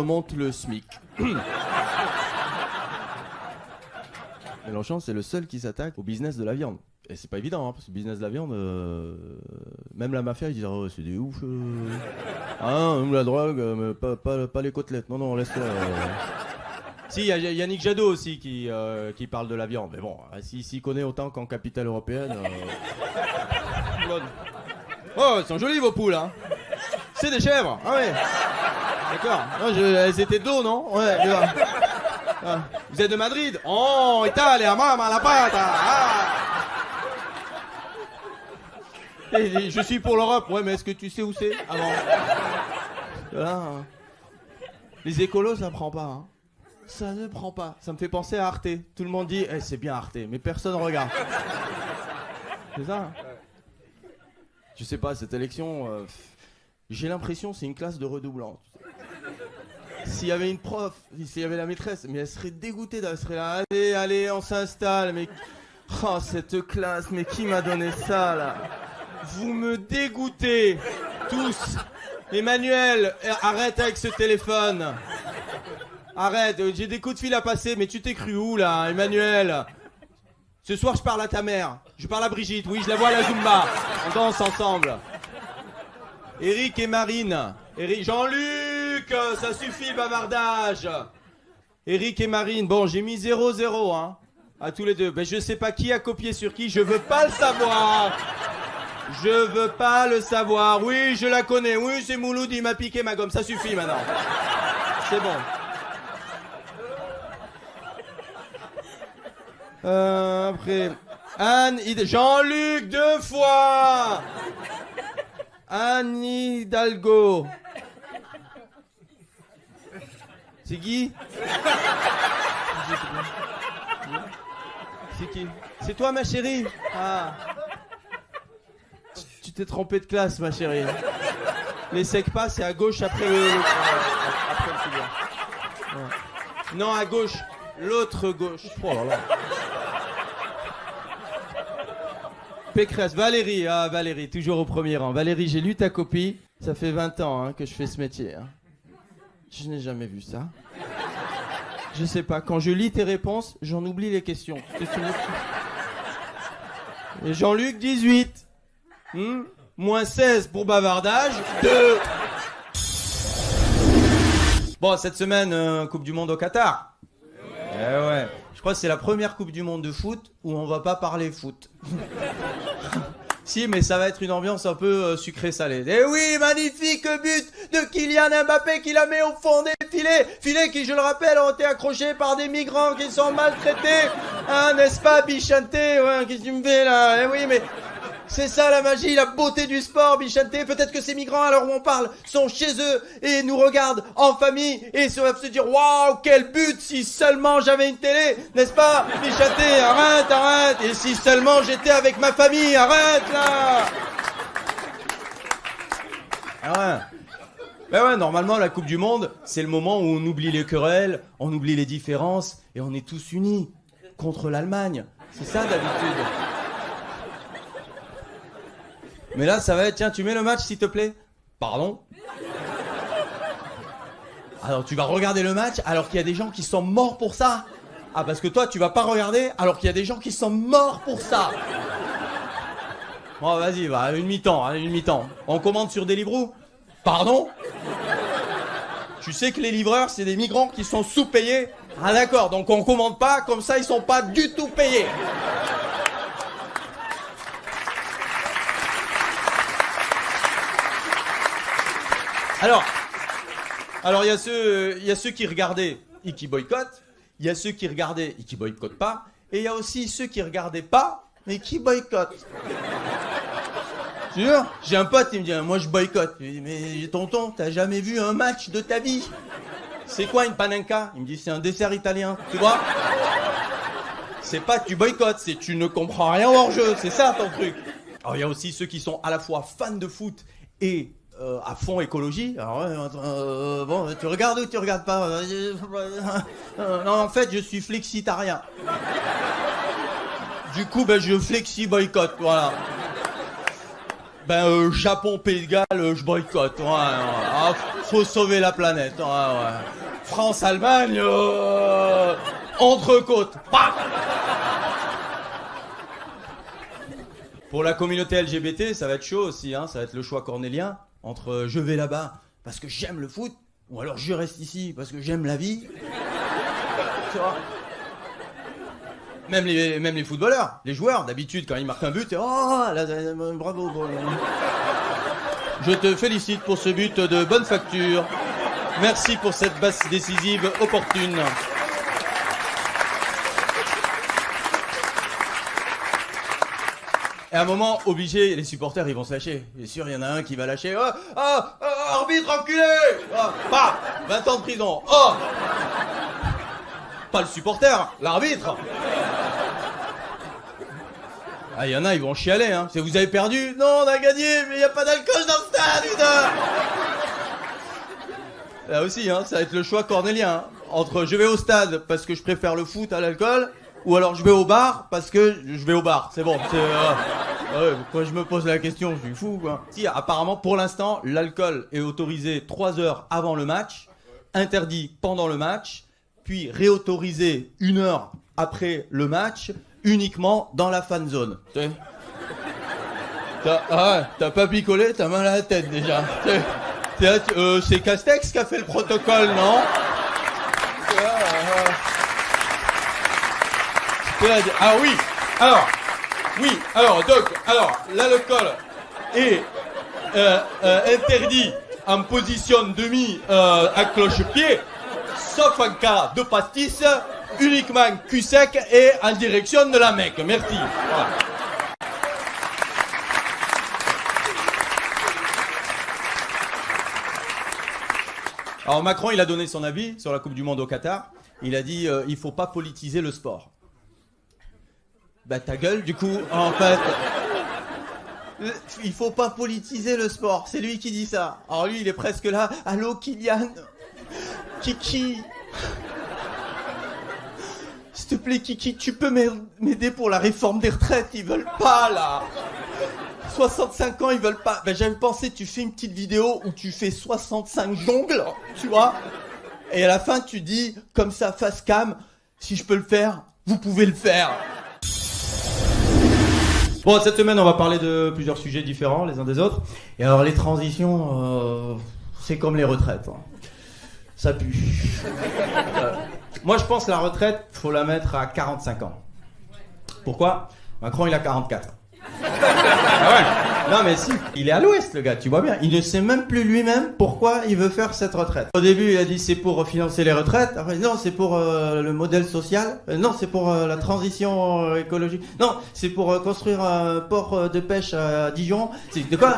remonte le SMIC. Mélenchon, c'est le seul qui s'attaque au business de la viande. Et c'est pas évident, hein, parce que le business de la viande, même la mafia, ils disent oh, c'est des ouf. Ah, la drogue, mais pas les côtelettes. Non, non, laisse-le. Si, il y a Yannick Jadot aussi qui parle de la viande. Mais bon, s'il connaît autant qu'en capitale européenne. Oh, elles sont jolies vos poules, hein. C'est des chèvres. Ah ouais. D'accord. Non, elles étaient d'eau, non? Ouais, ah. Vous êtes de Madrid? Oh, Italia, mamma la pata. Ah. Et je suis pour l'Europe. Ouais, mais est-ce que tu sais où c'est? Avant. Voilà. Hein. Les écolos, ça prend pas. Hein. Ça ne prend pas. Ça me fait penser à Arte. Tout le monde dit, c'est bien Arte, mais personne regarde. C'est ça? Hein. Je sais pas, cette élection, j'ai l'impression c'est une classe de redoublants. S'il y avait une prof, s'il y avait la maîtresse, mais elle serait dégoûtée, elle serait là, allez, on s'installe, mais... Oh, cette classe, mais qui m'a donné ça, là? Vous me dégoûtez, tous. Emmanuel, arrête avec ce téléphone. Arrête, j'ai des coups de fil à passer, mais tu t'es cru où, là, Emmanuel? Ce soir, je parle à ta mère. Je parle à Brigitte, oui, je la vois à la Zumba. On danse ensemble. Eric et Marine. Jean-Luc, ça suffit le bavardage. Eric et Marine, bon, j'ai mis 0-0, hein, à tous les deux. Ben, je sais pas qui a copié sur qui, je veux pas le savoir. Je veux pas le savoir. Oui, je la connais. Oui, c'est Mouloud, il m'a piqué ma gomme. Ça suffit maintenant. C'est bon. Après, Jean-Luc 2 fois. Anne Hidalgo. C'est qui? C'est qui? C'est toi, ma chérie? Ah. Tu t'es trompé de classe, ma chérie. Les SECPA, c'est à gauche après le filière. Ouais. Non, à gauche. L'autre gauche. Oh là là. Pécresse, Valérie, Valérie, toujours au premier rang. Valérie, j'ai lu ta copie. Ça fait 20 ans hein, que je fais ce métier. Hein. Je n'ai jamais vu ça. Je sais pas, quand je lis tes réponses, j'en oublie les questions. Et Jean-Luc, 18. Moins 16 pour bavardage. 2. Bon, cette semaine, Coupe du Monde au Qatar. Eh ouais. Je crois que c'est la première Coupe du Monde de foot où on va pas parler foot. Si, mais ça va être une ambiance un peu sucrée-salée. Eh oui, magnifique but de Kylian Mbappé qui la met au fond des filets. Filets qui, je le rappelle, ont été accrochés par des migrants qui sont maltraités. Hein, n'est-ce pas, Bichante? Ouais, qu'est-ce que tu me fais là? Eh oui, mais... c'est ça la magie, la beauté du sport, Bichante. Peut-être que ces migrants, à l'heure où on parle, sont chez eux et nous regardent en famille et se doivent se dire waouh, quel but, si seulement j'avais une télé, n'est-ce pas, Bichante? Arrête, arrête. Et si seulement j'étais avec ma famille, arrête là. Ah ouais. Ben ouais, normalement, la Coupe du Monde, c'est le moment où on oublie les querelles, on oublie les différences et on est tous unis contre l'Allemagne. C'est ça d'habitude. Mais là, ça va être, tiens, tu mets le match, s'il te plaît? Pardon? Alors, tu vas regarder le match alors qu'il y a des gens qui sont morts pour ça? Ah, parce que toi, tu vas pas regarder alors qu'il y a des gens qui sont morts pour ça? Bon, vas-y, va, une mi-temps, hein, une mi-temps. On commande sur Deliveroo? Pardon? Tu sais que les livreurs, c'est des migrants qui sont sous-payés? Ah d'accord, donc on commande pas, comme ça, ils sont pas du tout payés. Alors il y a ceux qui regardaient et qui boycottent, il y a ceux qui regardaient et qui boycottent pas, et il y a aussi ceux qui regardaient pas et qui boycottent. Sûr? J'ai un pote, il me dit moi je boycotte. Je lui dis mais tonton, t'as jamais vu un match de ta vie? C'est quoi une panenka? Il me dit c'est un dessert italien, tu vois? C'est pas que tu boycottes, c'est que tu ne comprends rien hors jeu, c'est ça ton truc. Alors il y a aussi ceux qui sont à la fois fans de foot et à fond écologie. Alors, bon, tu regardes ou tu regardes pas? Non, en fait, je suis flexitarien. Du coup, ben, je flexi-boycott, voilà. Japon, Pays de Galles, je boycotte. Ouais, ah, faut sauver la planète. Ouais. France, Allemagne, entrecôte. Bah Pour la communauté LGBT, ça va être chaud aussi, hein. Ça va être le choix cornélien entre je vais là-bas parce que j'aime le foot, ou alors je reste ici parce que j'aime la vie. Tu vois ? Même les footballeurs, les joueurs, d'habitude, quand ils marquent un but, bravo. Je te félicite pour ce but de bonne facture. Merci pour cette passe décisive opportune. Et à un moment, obligé, les supporters, ils vont se lâcher. C'est sûr, il y en a un qui va lâcher. Arbitre enculé! 20 ans de prison. Pas le supporter, l'arbitre. Ah, il y en a, ils vont chialer, hein. Vous avez perdu? Non, on a gagné, mais il n'y a pas d'alcool dans le stade, putain! Là aussi, hein, ça va être le choix cornélien. Hein. Entre je vais au stade parce que je préfère le foot à l'alcool, ou alors je vais au bar parce que je vais au bar. C'est bon. Quand je me pose la question, je suis fou, quoi. Si, apparemment, pour l'instant, l'alcool est autorisé 3 heures avant le match, interdit pendant le match, puis réautorisé 1 heure après le match, uniquement dans la fan zone. T'as pas picolé, t'as mal à la tête déjà. C'est Castex qui a fait le protocole, non? Ah oui, alors donc, l'alcool est interdit en position demi à cloche-pied, sauf en cas de pastis, uniquement cul sec et en direction de la Mecque. Merci. Voilà. Alors Macron, il a donné son avis sur la Coupe du Monde au Qatar. Il a dit il faut pas politiser le sport. Bah ta gueule, du coup, en fait. Il faut pas politiser le sport. C'est lui qui dit ça. Alors lui, il est presque là. Allô, Kylian. Kiki. S'il te plaît, Kiki, tu peux m'aider pour la réforme des retraites? Ils veulent pas, là. 65 ans, ils veulent pas. Ben, j'avais pensé, tu fais une petite vidéo où tu fais 65 jongles, tu vois. Et à la fin, tu dis, comme ça, face cam, si je peux le faire, vous pouvez le faire. Bon, cette semaine, on va parler de plusieurs sujets différents, les uns des autres. Et alors, les transitions, c'est comme les retraites. Hein. Ça pue. Moi, je pense que la retraite, faut la mettre à 45 ans. Pourquoi? Macron, il a 44. Ah ouais. Non mais si, il est à l'ouest le gars, tu vois bien. Il ne sait même plus lui-même pourquoi il veut faire cette retraite. Au début il a dit c'est pour financer les retraites, après non c'est pour le modèle social, non c'est pour la transition écologique, non c'est pour construire un port de pêche à Dijon, c'est de quoi?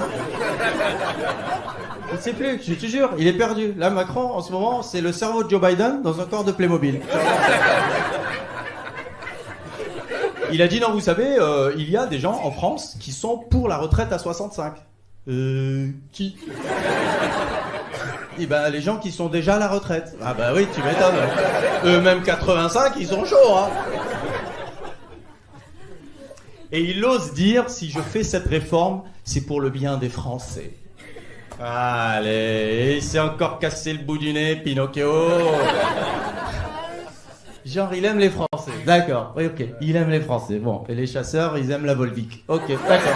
Je ne sais plus, je te jure, il est perdu. Là Macron en ce moment c'est le cerveau de Joe Biden dans un corps de Playmobil. Il a dit non, vous savez, il y a des gens en France qui sont pour la retraite à 65. Qui? Eh ben les gens qui sont déjà à la retraite. Ah bah oui, tu m'étonnes. Eux-mêmes 85, ils sont chauds, hein. Et il ose dire, si je fais cette réforme, c'est pour le bien des Français. Allez, il s'est encore cassé le bout du nez, Pinocchio. Genre, il aime les Français. D'accord, oui, ok. Il aime les Français. Bon, et les chasseurs, ils aiment la Volvic. Ok, d'accord.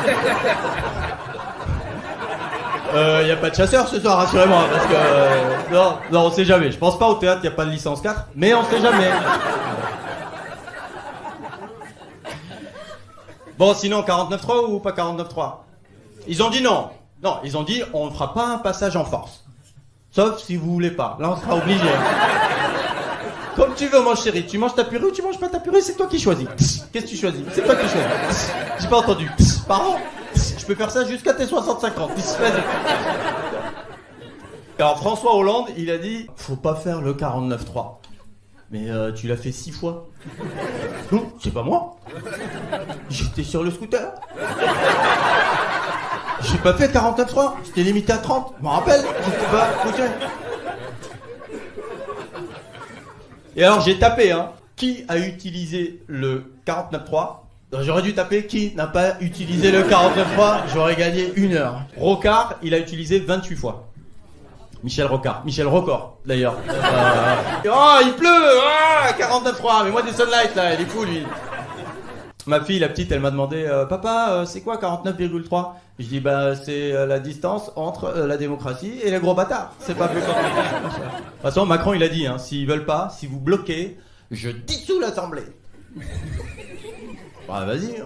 Y a pas de chasseurs ce soir, rassurez-moi, parce que... non, on sait jamais. Je pense pas au théâtre, y a pas de licence 4, mais on sait jamais. Bon, sinon, 49.3 ou pas 49.3? Ils ont dit non. Non, ils ont dit, on ne fera pas un passage en force. Sauf si vous voulez pas. Là, on sera obligé. Comme tu veux, mon chéri. Tu manges ta purée ou tu manges pas ta purée, c'est toi qui choisis. Qu'est-ce que tu choisis? C'est toi qui choisis. J'ai pas entendu. Pardon? Je peux faire ça jusqu'à tes 65 ans. Vas-y. Alors, François Hollande, il a dit, faut pas faire le 49.3. Mais tu l'as fait 6 fois. Non, c'est pas moi. J'étais sur le scooter. J'ai pas fait 49.3. J'étais limité à 30. Je m'en rappelle. J'étais pas scooter. Et alors j'ai tapé, hein, qui a utilisé le 49.3 Donc j'aurais dû taper qui n'a pas utilisé le 49.3, j'aurais gagné 1 heure. Rocard, il a utilisé 28 fois. Michel Rocard. Michel Record, d'ailleurs. Oh, il pleut. 49.3. Mais moi, des Sunlight, là. Il est fou, lui. Ma fille, la petite, elle m'a demandé Papa, c'est quoi 49,3 ? Je dis bah c'est la distance entre la démocratie et les gros bâtards. C'est pas plus compliqué. De toute façon, Macron, il a dit s'ils veulent pas, si vous bloquez, je dissous l'Assemblée. Bah vas-y.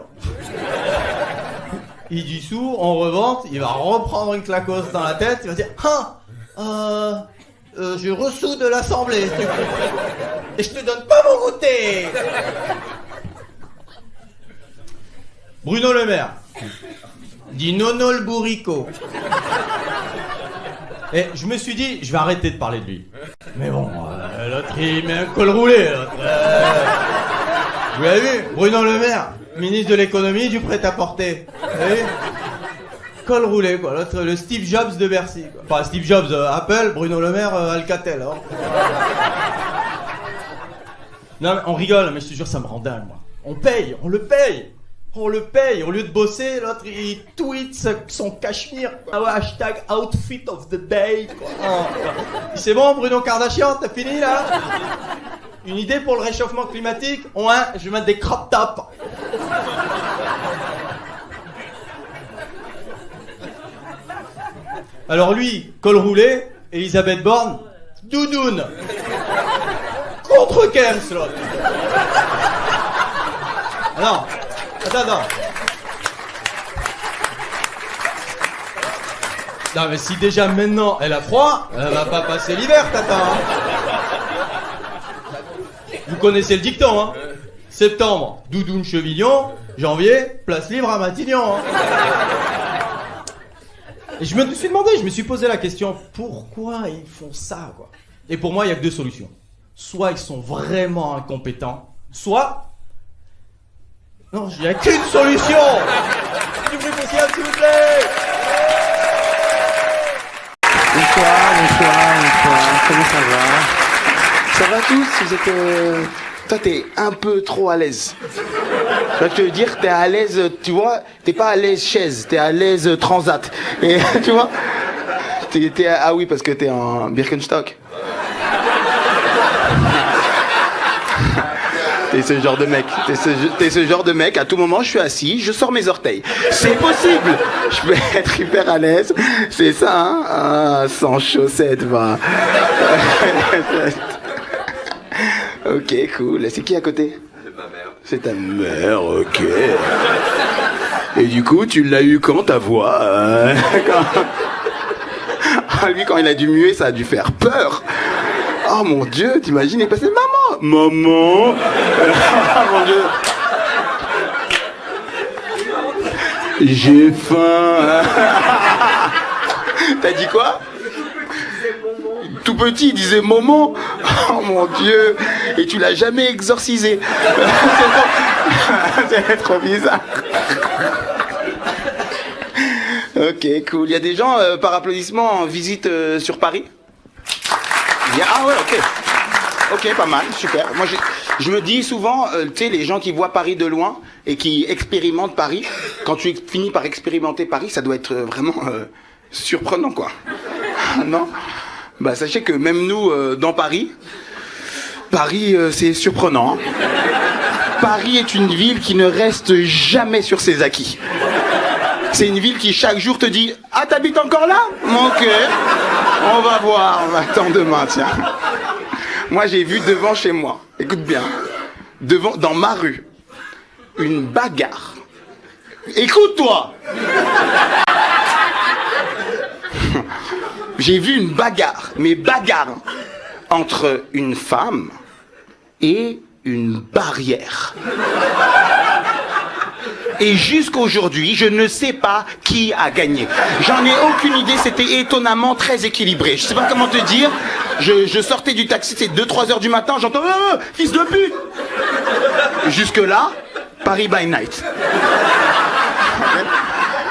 Il dissout, on revente, il va reprendre une claquosse dans la tête, il va dire je ressous de l'Assemblée. Et je te donne pas mon goûter. Bruno Le Maire dit Nono le bourricot. Et je me suis dit, je vais arrêter de parler de lui. Mais bon, l'autre il met un col roulé. Vous l'avez vu, Bruno Le Maire, ministre de l'économie et du prêt-à-porter. Vous avez vu ? Col roulé, quoi. L'autre, le Steve Jobs de Bercy, quoi. Enfin, Steve Jobs, Apple, Bruno Le Maire, Alcatel. Hein. Non, mais on rigole, mais je te jure, ça me rend dingue, moi. On paye, on le paye. On le paye, au lieu de bosser, l'autre il tweet son cachemire. Hashtag outfit of the day. C'est bon, Bruno Kardashian, t'as fini là ? Une idée pour le réchauffement climatique ? Ouais, je vais mettre des crop tops. Alors lui, col roulé, Elisabeth Borne, doudoune. Contre Kems, l'autre. Alors. Attends. Non mais si déjà maintenant elle a froid, elle va pas passer l'hiver, tata. Vous connaissez le dicton, hein ? Septembre, doudoune Chevillon, janvier, place libre à Matignon. Hein. Et je me suis demandé, je me suis posé la question, pourquoi ils font ça, quoi ? Et pour moi, il y a que 2 solutions. Soit ils sont vraiment incompétents, soit... Non, il n'y a qu'une solution. Du bruit social, s'il vous plaît. Bonsoir. Comment ça va ? Ça va tous ? Vous êtes... Toi, t'es un peu trop à l'aise. Je veux te dire, t'es à l'aise, tu vois, t'es pas à l'aise chaise, t'es à l'aise transat. Et tu vois, ah oui, parce que t'es en Birkenstock. T'es ce genre de mec. T'es ce genre de mec. À tout moment, je suis assis, je sors mes orteils. C'est possible. Je peux être hyper à l'aise. C'est ça, hein ? Ah, sans chaussettes, va. Ok, cool. C'est qui à côté ? C'est ma mère. C'est ta mère, ok. Et du coup, tu l'as eu quand, ta voix Lui, quand il a dû muer, ça a dû faire peur. Oh mon Dieu, t'imagines, il est passé maman. Oh mon Dieu. J'ai faim. T'as dit quoi ? Tout petit, il disait Momo. Oh mon Dieu. Et tu l'as jamais exorcisé. C'est trop bizarre. Ok, cool. Il y a des gens, par applaudissement, en visite sur Paris ? Ah ouais, ok. Ok, pas mal, super. Moi, je me dis souvent, tu sais, les gens qui voient Paris de loin et qui expérimentent Paris, quand tu finis par expérimenter Paris, ça doit être vraiment surprenant, quoi. Non ? Bah, sachez que même nous, dans Paris, c'est surprenant. Hein. Paris est une ville qui ne reste jamais sur ses acquis. C'est une ville qui, chaque jour, te dit « Ah, t'habites encore là ? Ok. On va voir, on va attendre demain, tiens. » Moi, j'ai vu devant chez moi, écoute bien, dans ma rue, une bagarre. Écoute-toi. J'ai vu une bagarre, entre une femme et une barrière. Et jusqu'aujourd'hui, je ne sais pas qui a gagné. J'en ai aucune idée, c'était étonnamment très équilibré. Je sais pas comment te dire, je sortais du taxi, c'est 2-3 heures du matin, j'entends « Fils de pute !» Jusque-là, Paris by night.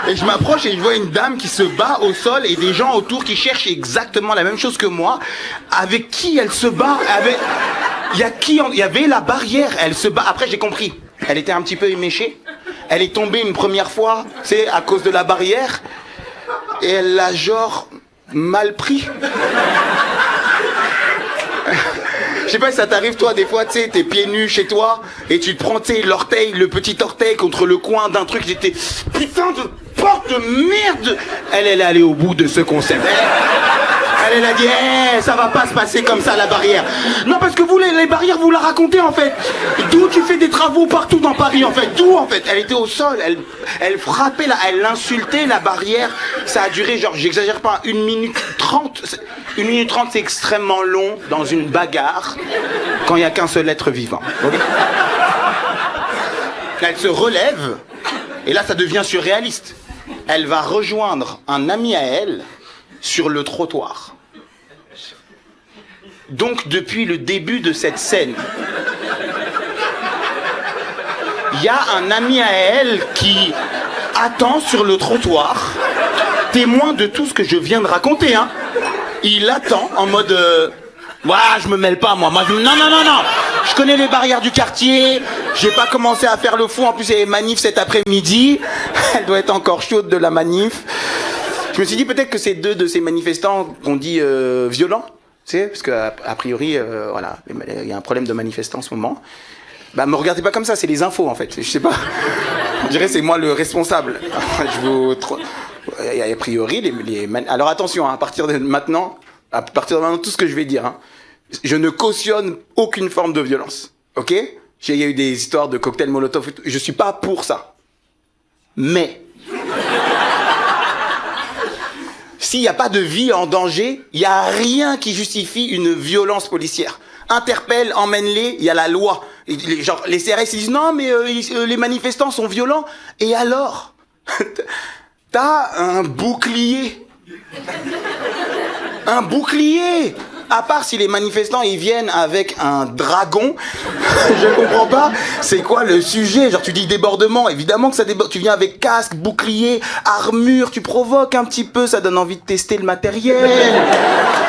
Et je m'approche et je vois une dame qui se bat au sol et des gens autour qui cherchent exactement la même chose que moi. Avec qui elle se bat ? Il y avait la barrière, elle se bat. Après j'ai compris, elle était un petit peu éméchée. Elle est tombée une première fois, tu sais, à cause de la barrière, et elle l'a genre mal pris. Je sais pas si ça t'arrive, toi, des fois, tu sais, t'es pieds nus chez toi, et tu te prends, tu sais, l'orteil, le petit orteil contre le coin d'un truc, j'étais, putain de porte de merde! Elle est allée au bout de ce concept. Elle a dit, ça va pas se passer comme ça, la barrière. Non, parce que vous, les barrières, vous la racontez, en fait. D'où tu fais des travaux partout dans Paris, en fait. D'où, en fait. Elle était au sol, elle frappait, elle insultait la barrière. Ça a duré, genre, j'exagère pas, 1 minute 30. 1 minute 30, c'est extrêmement long dans une bagarre, quand il n'y a qu'un seul être vivant. Okay. Elle se relève, et là, ça devient surréaliste. Elle va rejoindre un ami à elle sur le trottoir. Donc, depuis le début de cette scène, il y a un ami à elle qui attend sur le trottoir, témoin de tout ce que je viens de raconter, hein. Il attend en mode je me mêle pas, moi. Non. Je connais les barrières du quartier. J'ai pas commencé à faire le fou. En plus, il y a manif cet après-midi. Elle doit être encore chaude de la manif. Je me suis dit peut-être que c'est 2 de ces manifestants qu'on dit violents. Tu sais, parce qu'a priori, voilà, il y a un problème de manifestants en ce moment. Bah, me regardez pas comme ça, c'est les infos, en fait. Je sais pas. Je dirais c'est moi le responsable. A priori, alors attention, hein, à partir de maintenant, tout ce que je vais dire, hein, je ne cautionne aucune forme de violence. Ok? Il y a eu des histoires de cocktails Molotov et tout. Je suis pas pour ça. Mais s'il n'y a pas de vie en danger, il n'y a rien qui justifie une violence policière. Interpelle, emmène-les, il y a la loi. Genre, les CRS ils disent non, mais les manifestants sont violents. Et alors? T'as un bouclier. Un bouclier. À part si les manifestants ils viennent avec un dragon, je comprends pas. C'est quoi le sujet? Genre tu dis débordement, évidemment que ça déborde. Tu viens avec casque, bouclier, armure, tu provoques un petit peu, ça donne envie de tester le matériel.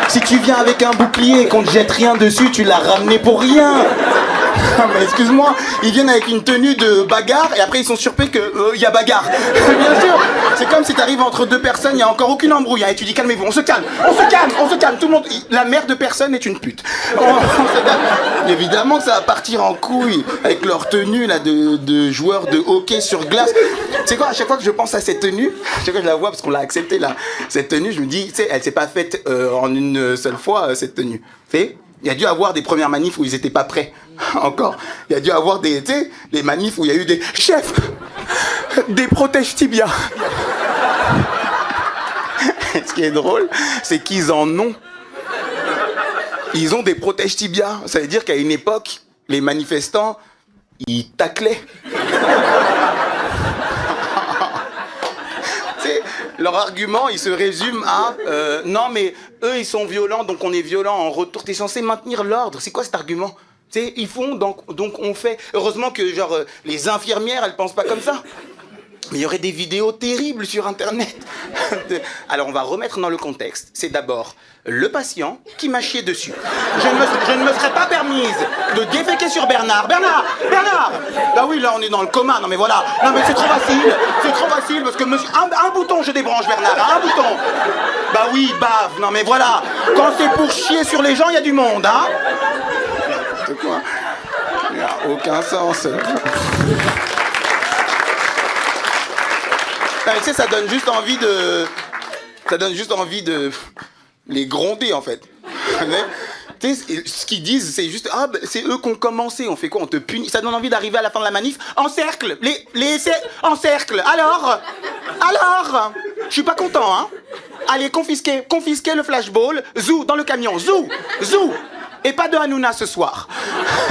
Si tu viens avec un bouclier et qu'on te jette rien dessus, tu l'as ramené pour rien. Non mais excuse-moi, ils viennent avec une tenue de bagarre et après ils sont surpris que y a bagarre. Bien sûr, c'est comme si t'arrives entre 2 personnes, il y a encore aucune embrouille, hein, et tu dis calmez-vous, on se calme, tout le monde, la mère de personne est une pute. On se calme. Évidemment que ça va partir en couille avec leur tenue là de joueurs de hockey sur glace. Tu sais quoi, à chaque fois que je pense à cette tenue, à chaque fois que je la vois parce qu'on l'a acceptée là, cette tenue, je me dis, tu sais, elle s'est pas faite en une seule fois cette tenue. Tu sais, il y a dû avoir des premières manifs où ils étaient pas prêts. Encore. Il y a dû avoir des manifs où il y a eu des chefs, des protèges tibias. Ce qui est drôle, c'est qu'ils en ont. Ils ont des protèges tibias. Ça veut dire qu'à une époque, les manifestants, ils taclaient. Leur argument, il se résume à non mais eux ils sont violents donc on est violent en retour. T'es censé maintenir l'ordre. C'est quoi cet argument? Tu sais, ils font donc on fait. Heureusement que genre les infirmières elles pensent pas comme ça. Mais il y aurait des vidéos terribles sur internet. Alors on va remettre dans le contexte. C'est d'abord le patient qui m'a chié dessus. Je ne me serais pas permise de déféquer sur Bernard. Bernard. Bah oui, là on est dans le coma. Non mais voilà. Non mais c'est trop facile parce que monsieur, un bouton je débranche Bernard. Un bouton. Bah oui, bave. Non mais voilà. Quand c'est pour chier sur les gens, il y a du monde, hein. C'est quoi? Il n'y a aucun sens. Tu sais, ça donne juste envie de les gronder, en fait. Tu sais, ce qu'ils disent, c'est juste, c'est eux qui ont commencé, on fait quoi? On te punit. Ça donne envie d'arriver à la fin de la manif en cercle. En cercle. Alors, je suis pas content, hein. Allez, confisquez le flashball. Zou, dans le camion. Zou. Et pas de Hanouna ce soir.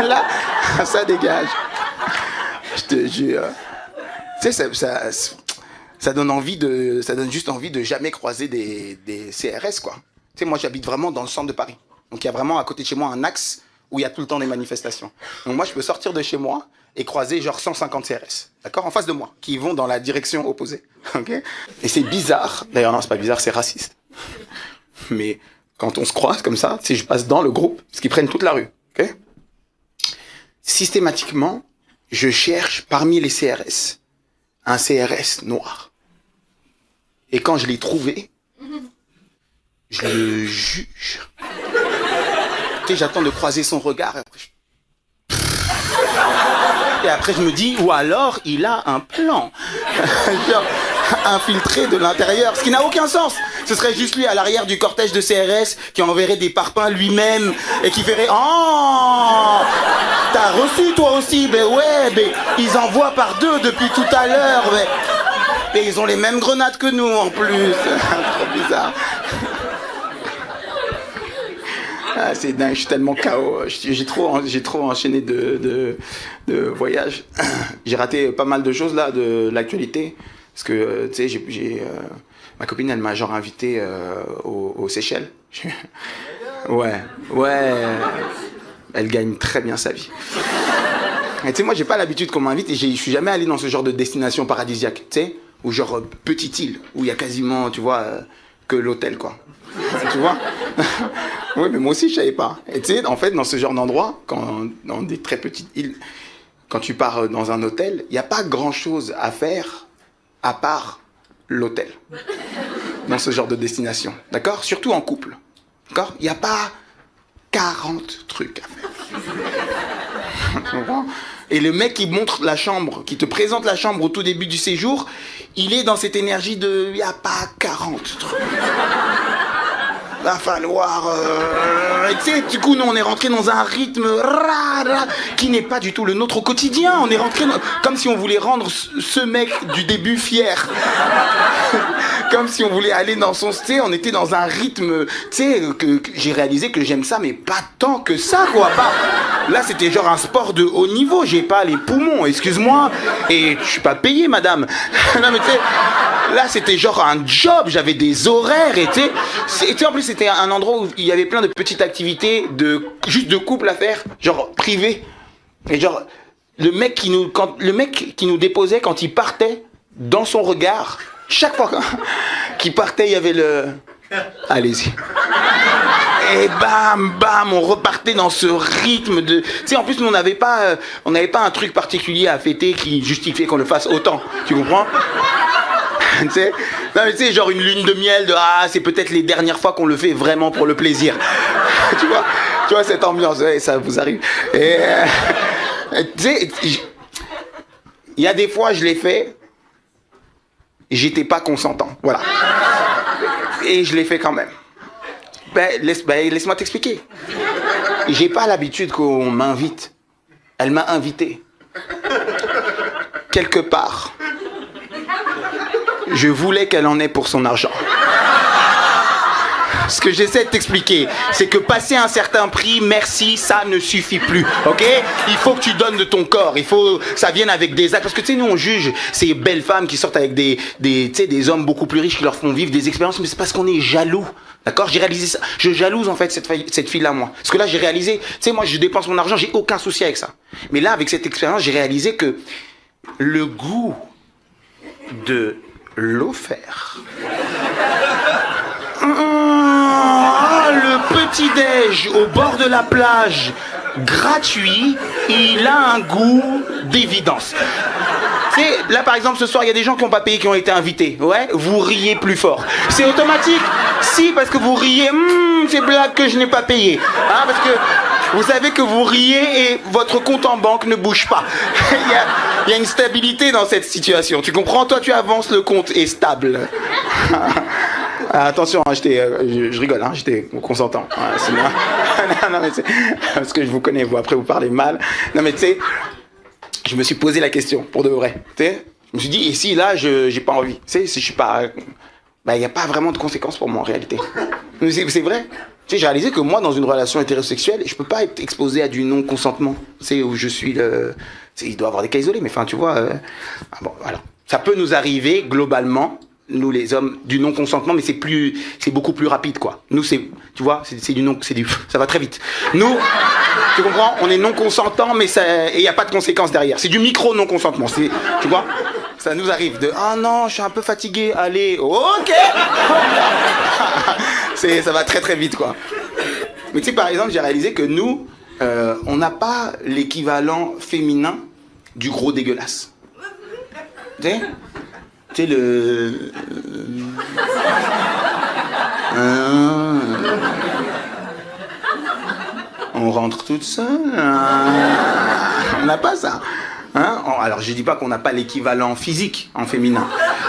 Là, ça dégage. Je te jure. Tu sais, ça donne juste envie de jamais croiser des CRS, quoi. Tu sais, moi, j'habite vraiment dans le centre de Paris. Donc, il y a vraiment à côté de chez moi un axe où il y a tout le temps des manifestations. Donc, moi, je peux sortir de chez moi et croiser genre 150 CRS, d'accord, en face de moi, qui vont dans la direction opposée, ok. Et c'est bizarre. D'ailleurs, non, c'est pas bizarre, c'est raciste. Mais quand on se croise comme ça, si je passe dans le groupe, parce qu'ils prennent toute la rue, ok. Systématiquement, je cherche parmi les CRS un CRS noir. Et quand je l'ai trouvé, je le juge. Tu sais, j'attends de croiser son regard. Et après, je me dis, ou alors, il a un plan. Genre, infiltré de l'intérieur, ce qui n'a aucun sens. Ce serait juste lui à l'arrière du cortège de CRS qui enverrait des parpaings lui-même et qui ferait « Oh, t'as reçu toi aussi? Ben ouais, ben, ils envoient par deux depuis tout à l'heure. Et ils ont les mêmes grenades que nous en plus. » Trop bizarre. Ah, c'est dingue, je suis tellement KO. J'ai trop enchaîné de voyages. J'ai raté pas mal de choses là, de l'actualité. Parce que, tu sais, ma copine, elle m'a genre invité aux Seychelles. Ouais. Elle gagne très bien sa vie. Et tu sais, moi, j'ai pas l'habitude qu'on m'invite et je suis jamais allé dans ce genre de destination paradisiaque, tu sais, ou genre petite île, où il y a quasiment, tu vois, que l'hôtel, quoi. Tu vois? Oui, mais moi aussi, je savais pas. Et tu sais, en fait, dans ce genre d'endroit, dans des très petites îles, quand tu pars dans un hôtel, il n'y a pas grand-chose à faire à part l'hôtel. Dans ce genre de destination. D'accord? Surtout en couple. D'accord? Il n'y a pas 40 trucs à faire. Tu comprends? Et le mec qui montre la chambre, qui te présente la chambre au tout début du séjour, il est dans cette énergie de il n'y a pas 40 trucs. Va falloir... tu sais, du coup, nous, on est rentré dans un rythme qui n'est pas du tout le nôtre au quotidien. On est rentré comme si on voulait rendre ce mec du début fier. Comme si on voulait aller dans son... Tu sais, on était dans un rythme... Tu sais, que j'ai réalisé que j'aime ça, mais pas tant que ça, quoi. Pas... Là, c'était genre un sport de haut niveau. J'ai pas les poumons, excuse-moi. Et je suis pas payé, madame. Non, mais tu sais... Là, c'était genre un job, j'avais des horaires, et tu sais, en plus, c'était un endroit où il y avait plein de petites activités, juste de couple à faire, genre privé. Et genre, le mec qui nous déposait quand il partait, dans son regard, chaque fois qu'il partait, il y avait le... Allez-y. Et bam, bam, on repartait dans ce rythme de... Tu sais, en plus, nous, on n'avait pas un truc particulier à fêter qui justifiait qu'on le fasse autant, tu comprends? Tu sais, non mais tu sais, genre une lune de miel de c'est peut-être les dernières fois qu'on le fait vraiment pour le plaisir. Tu vois cette ambiance, ouais, ça vous arrive. Et tu sais, il y a des fois je l'ai fait, j'étais pas consentant, voilà. Et je l'ai fait quand même. Laisse-moi t'expliquer. J'ai pas l'habitude qu'on m'invite. Elle m'a invité. Quelque part. Je voulais qu'elle en ait pour son argent. Ce que j'essaie de t'expliquer, c'est que passer un certain prix, merci, ça ne suffit plus, ok? Il faut que tu donnes de ton corps, il faut que ça vienne avec des actes. Parce que tu sais, nous on juge ces belles femmes qui sortent avec des hommes beaucoup plus riches qui leur font vivre des expériences, mais c'est parce qu'on est jaloux. D'accord? J'ai réalisé ça. Je jalouse en fait cette fille-là, moi. Parce que là, j'ai réalisé, tu sais, moi je dépense mon argent, j'ai aucun souci avec ça. Mais là, avec cette expérience, j'ai réalisé que le goût de l'offert. Le petit-déj au bord de la plage, gratuit, il a un goût d'évidence. Tu sais, là par exemple ce soir, il y a des gens qui n'ont pas payé, qui ont été invités. Ouais, vous riez plus fort. C'est automatique. Si, parce que vous riez, c'est blague que je n'ai pas payé. Hein, parce que vous savez que vous riez et votre compte en banque ne bouge pas. Il y a une stabilité dans cette situation. Tu comprends? Toi, tu avances, le compte est stable. Attention, hein, je rigole, hein, j'étais consentant. Non, mais parce que je vous connais, vous, après vous parlez mal. Non, mais tu sais, je me suis posé la question, pour de vrai. Tu sais, je me suis dit, et si là, j'ai pas envie? Tu sais, si je suis pas... il n'y a pas vraiment de conséquences pour moi, en réalité. C'est vrai. Tu sais, j'ai réalisé que moi, dans une relation hétérosexuelle, je peux pas être exposé à du non-consentement. Tu sais, où je suis le... Il doit y avoir des cas isolés, mais enfin, tu vois... bon, voilà. Ça peut nous arriver, globalement, nous les hommes, du non-consentement, mais c'est beaucoup plus rapide, quoi. Nous, tu vois, ça va très vite. Nous, tu comprends, on est non-consentant, mais il n'y a pas de conséquences derrière. C'est du micro-non-consentement, tu vois. Ça nous arrive de, non, je suis un peu fatigué, allez, ok. Ça va très très vite, quoi. Mais tu sais, par exemple, j'ai réalisé que nous, on n'a pas l'équivalent féminin du gros dégueulasse. Tu sais, le... On rentre toute seule. On n'a pas ça. Hein? Alors je dis pas qu'on n'a pas l'équivalent physique en féminin.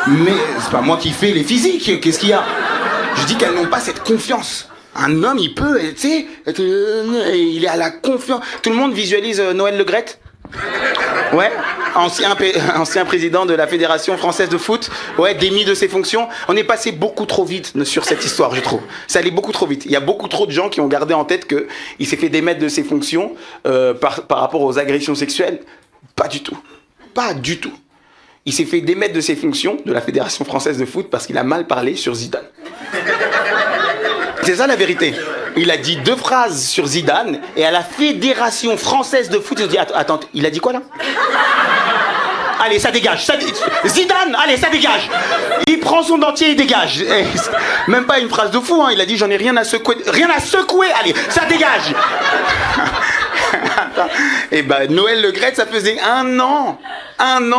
Mais c'est pas moi qui fais les physiques. Qu'est-ce qu'il y a? Je dis qu'elles n'ont pas cette confiance. Un homme, il peut, tu sais, il est à la confiance. Tout le monde visualise Noël Le Graët? Ouais, ancien président de la Fédération Française de Foot, ouais, démis de ses fonctions. On est passé beaucoup trop vite sur cette histoire, je trouve. Ça allait beaucoup trop vite. Il y a beaucoup trop de gens qui ont gardé en tête qu'il s'est fait démettre de ses fonctions par rapport aux agressions sexuelles. Pas du tout. Pas du tout. Il s'est fait démettre de ses fonctions de la Fédération Française de Foot parce qu'il a mal parlé sur Zidane. C'est ça la vérité. Il a dit 2 phrases sur Zidane et à la Fédération Française de Foot, ils ont dit attends, il a dit quoi là? Allez, ça dégage. Zidane, allez, ça dégage. Il prend son dentier et dégage. Même pas une phrase de fou, hein. Il a dit j'en ai rien à secouer. Rien à secouer, allez, ça dégage. Et ben Noël Le Graët, ça faisait 1 an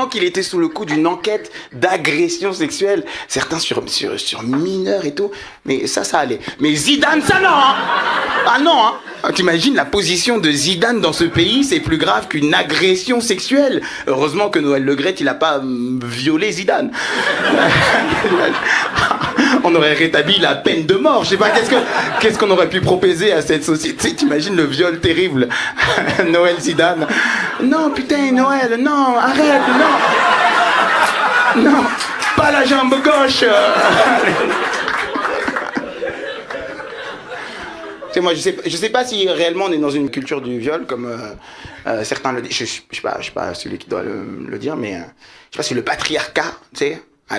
qu'il était sous le coup d'une enquête d'agression sexuelle. Certains sur mineurs et tout. Mais ça allait. Mais Zidane, ça non, hein. Ah non, hein. T'imagines la position de Zidane dans ce pays, c'est plus grave qu'une agression sexuelle. Heureusement que Noël Le Graët, il a pas violé Zidane. On aurait rétabli la peine de mort. Je sais pas, qu'est-ce qu'on aurait pu proposer à cette société? T'imagines le viol terrible. Noël Zidane. Non, putain, Noël, non, arrête, non. Non, pas la jambe gauche. Tu sais, moi, je sais pas si réellement on est dans une culture du viol, comme certains le disent. Je suis pas celui qui doit le dire, mais je sais pas si le patriarcat, tu sais, a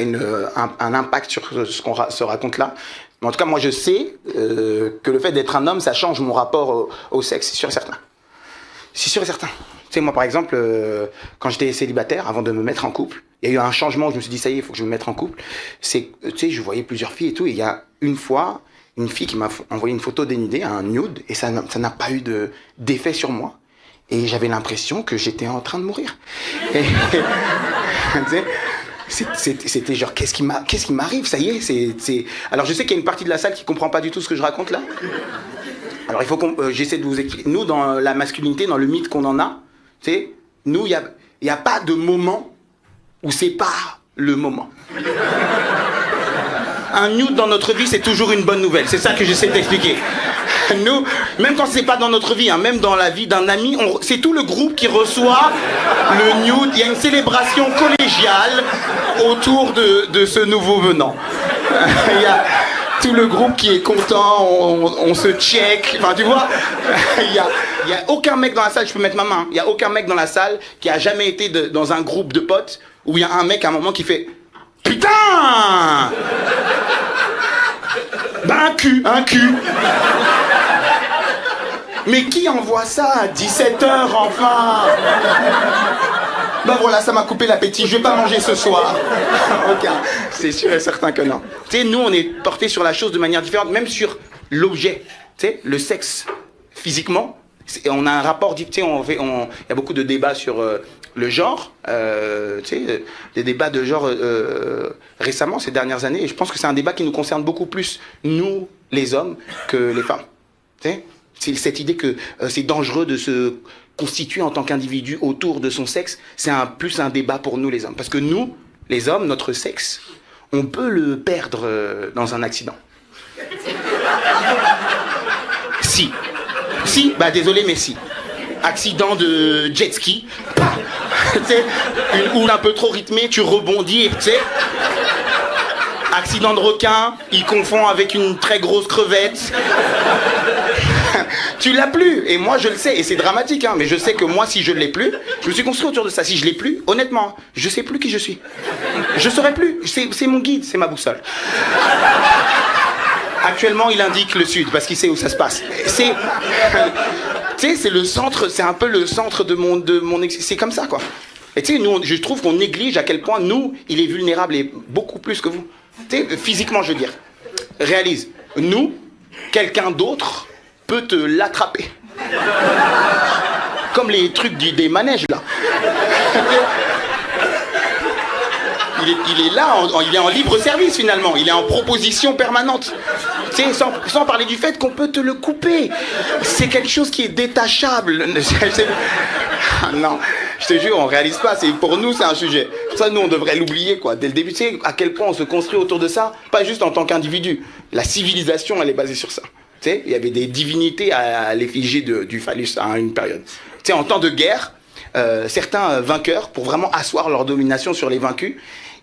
un impact sur ce qu'on se raconte là. Mais en tout cas, moi, je sais que le fait d'être un homme, ça change mon rapport au sexe, c'est sûr et certain. C'est sûr et certain. Tu sais, moi, par exemple, quand j'étais célibataire, avant de me mettre en couple, il y a eu un changement où je me suis dit, ça y est, il faut que je me mette en couple. Tu sais, je voyais plusieurs filles et tout, et il y a une fois, une fille qui m'a envoyé une photo dénudée, un nude, et ça n'a pas eu d'effet sur moi. Et j'avais l'impression que j'étais en train de mourir. Et, tu sais, c'était genre, qu'est-ce qui m'arrive, ça y est, Alors je sais qu'il y a une partie de la salle qui comprend pas du tout ce que je raconte là. Alors il faut j'essaie de vous expliquer. Nous, dans la masculinité, dans le mythe qu'on en a, tu sais, nous, il y a pas de moment où c'est pas le moment. Un nude dans notre vie, c'est toujours une bonne nouvelle. C'est ça que j'essaie d'expliquer. Nous, même quand c'est pas dans notre vie, hein, même dans la vie d'un ami, c'est tout le groupe qui reçoit le nude. Il y a une célébration collégiale autour de ce nouveau venant. Il y a tout le groupe qui est content, on se check. Enfin, tu vois, il y a aucun mec dans la salle, je peux mettre ma main, il y a aucun mec dans la salle qui a jamais été dans un groupe de potes où il y a un mec à un moment qui fait putain! Bah un cul. Mais qui envoie ça à 17h enfin? Bah voilà, ça m'a coupé l'appétit, je vais pas manger ce soir. Ok, c'est sûr et certain que non. Tu sais, nous on est portés sur la chose de manière différente, même sur l'objet. Tu sais, le sexe, physiquement, on a un rapport, tu sais, il y a beaucoup de débats sur le genre, tu sais, des débats de genre récemment, ces dernières années, et je pense que c'est un débat qui nous concerne beaucoup plus, nous, les hommes, que les femmes. Tu sais, c'est cette idée que c'est dangereux de se constituer en tant qu'individu autour de son sexe, c'est plus un débat pour nous les hommes. Parce que nous, les hommes, notre sexe, on peut le perdre dans un accident. Si, bah désolé, mais si. Accident de jet ski, tu sais, une houle un peu trop rythmée, tu rebondis, tu sais. Accident de requin, il confond avec une très grosse crevette. Tu l'as plus, et moi je le sais, et c'est dramatique, hein, mais je sais que moi si je l'ai plus, je me suis construit autour de ça. Si je l'ai plus, honnêtement, je sais plus qui je suis. Je saurais plus, c'est mon guide, c'est ma boussole. Actuellement, il indique le sud, parce qu'il sait où ça se passe. Tu sais, c'est le centre, c'est un peu le centre de mon c'est comme ça, quoi. Et tu sais, nous, je trouve qu'on néglige à quel point, nous, il est vulnérable, et beaucoup plus que vous. Tu sais, physiquement, je veux dire. Réalise, nous, quelqu'un d'autre peut te l'attraper. Comme les trucs des manèges, là. il est là, il est en libre service finalement, il est en proposition permanente. Tu sais, sans parler du fait qu'on peut te le couper. C'est quelque chose qui est détachable. Non, je te jure, on réalise pas. Pour nous, c'est un sujet. Ça, nous, on devrait l'oublier, quoi. Dès le début, tu sais à quel point on se construit autour de ça, pas juste en tant qu'individu. La civilisation, elle est basée sur ça. Tu sais, il y avait des divinités à l'effigie du phallus à une période. Tu sais, en temps de guerre, certains vainqueurs, pour vraiment asseoir leur domination sur les vaincus,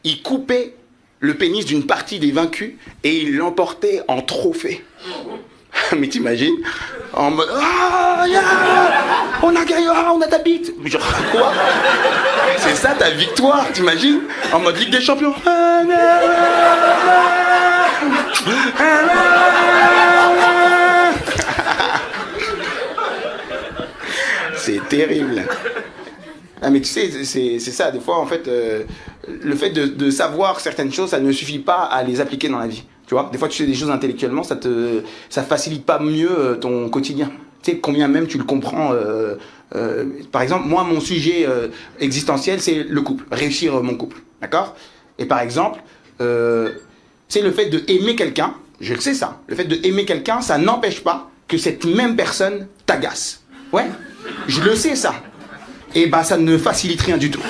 ils coupaient le pénis d'une partie des vaincus et ils l'emportaient en trophée. Mais t'imagines? En mode ah, yeah, on a gagné, on a ta bite. Genre quoi? C'est ça ta victoire, t'imagines? En mode Ligue des Champions. C'est terrible. Ah mais tu sais, c'est ça, des fois en fait, le fait de savoir certaines choses, ça ne suffit pas à les appliquer dans la vie. Tu vois, des fois tu sais des choses intellectuellement, ça facilite pas mieux ton quotidien. Tu sais, combien même tu le comprends. Par exemple, moi mon sujet existentiel c'est le couple, réussir mon couple, d'accord? Et par exemple, c'est le fait de aimer quelqu'un, je le sais ça, le fait de aimer quelqu'un, ça n'empêche pas que cette même personne t'agace. Ouais, je le sais ça. Et bah ça ne facilite rien du tout.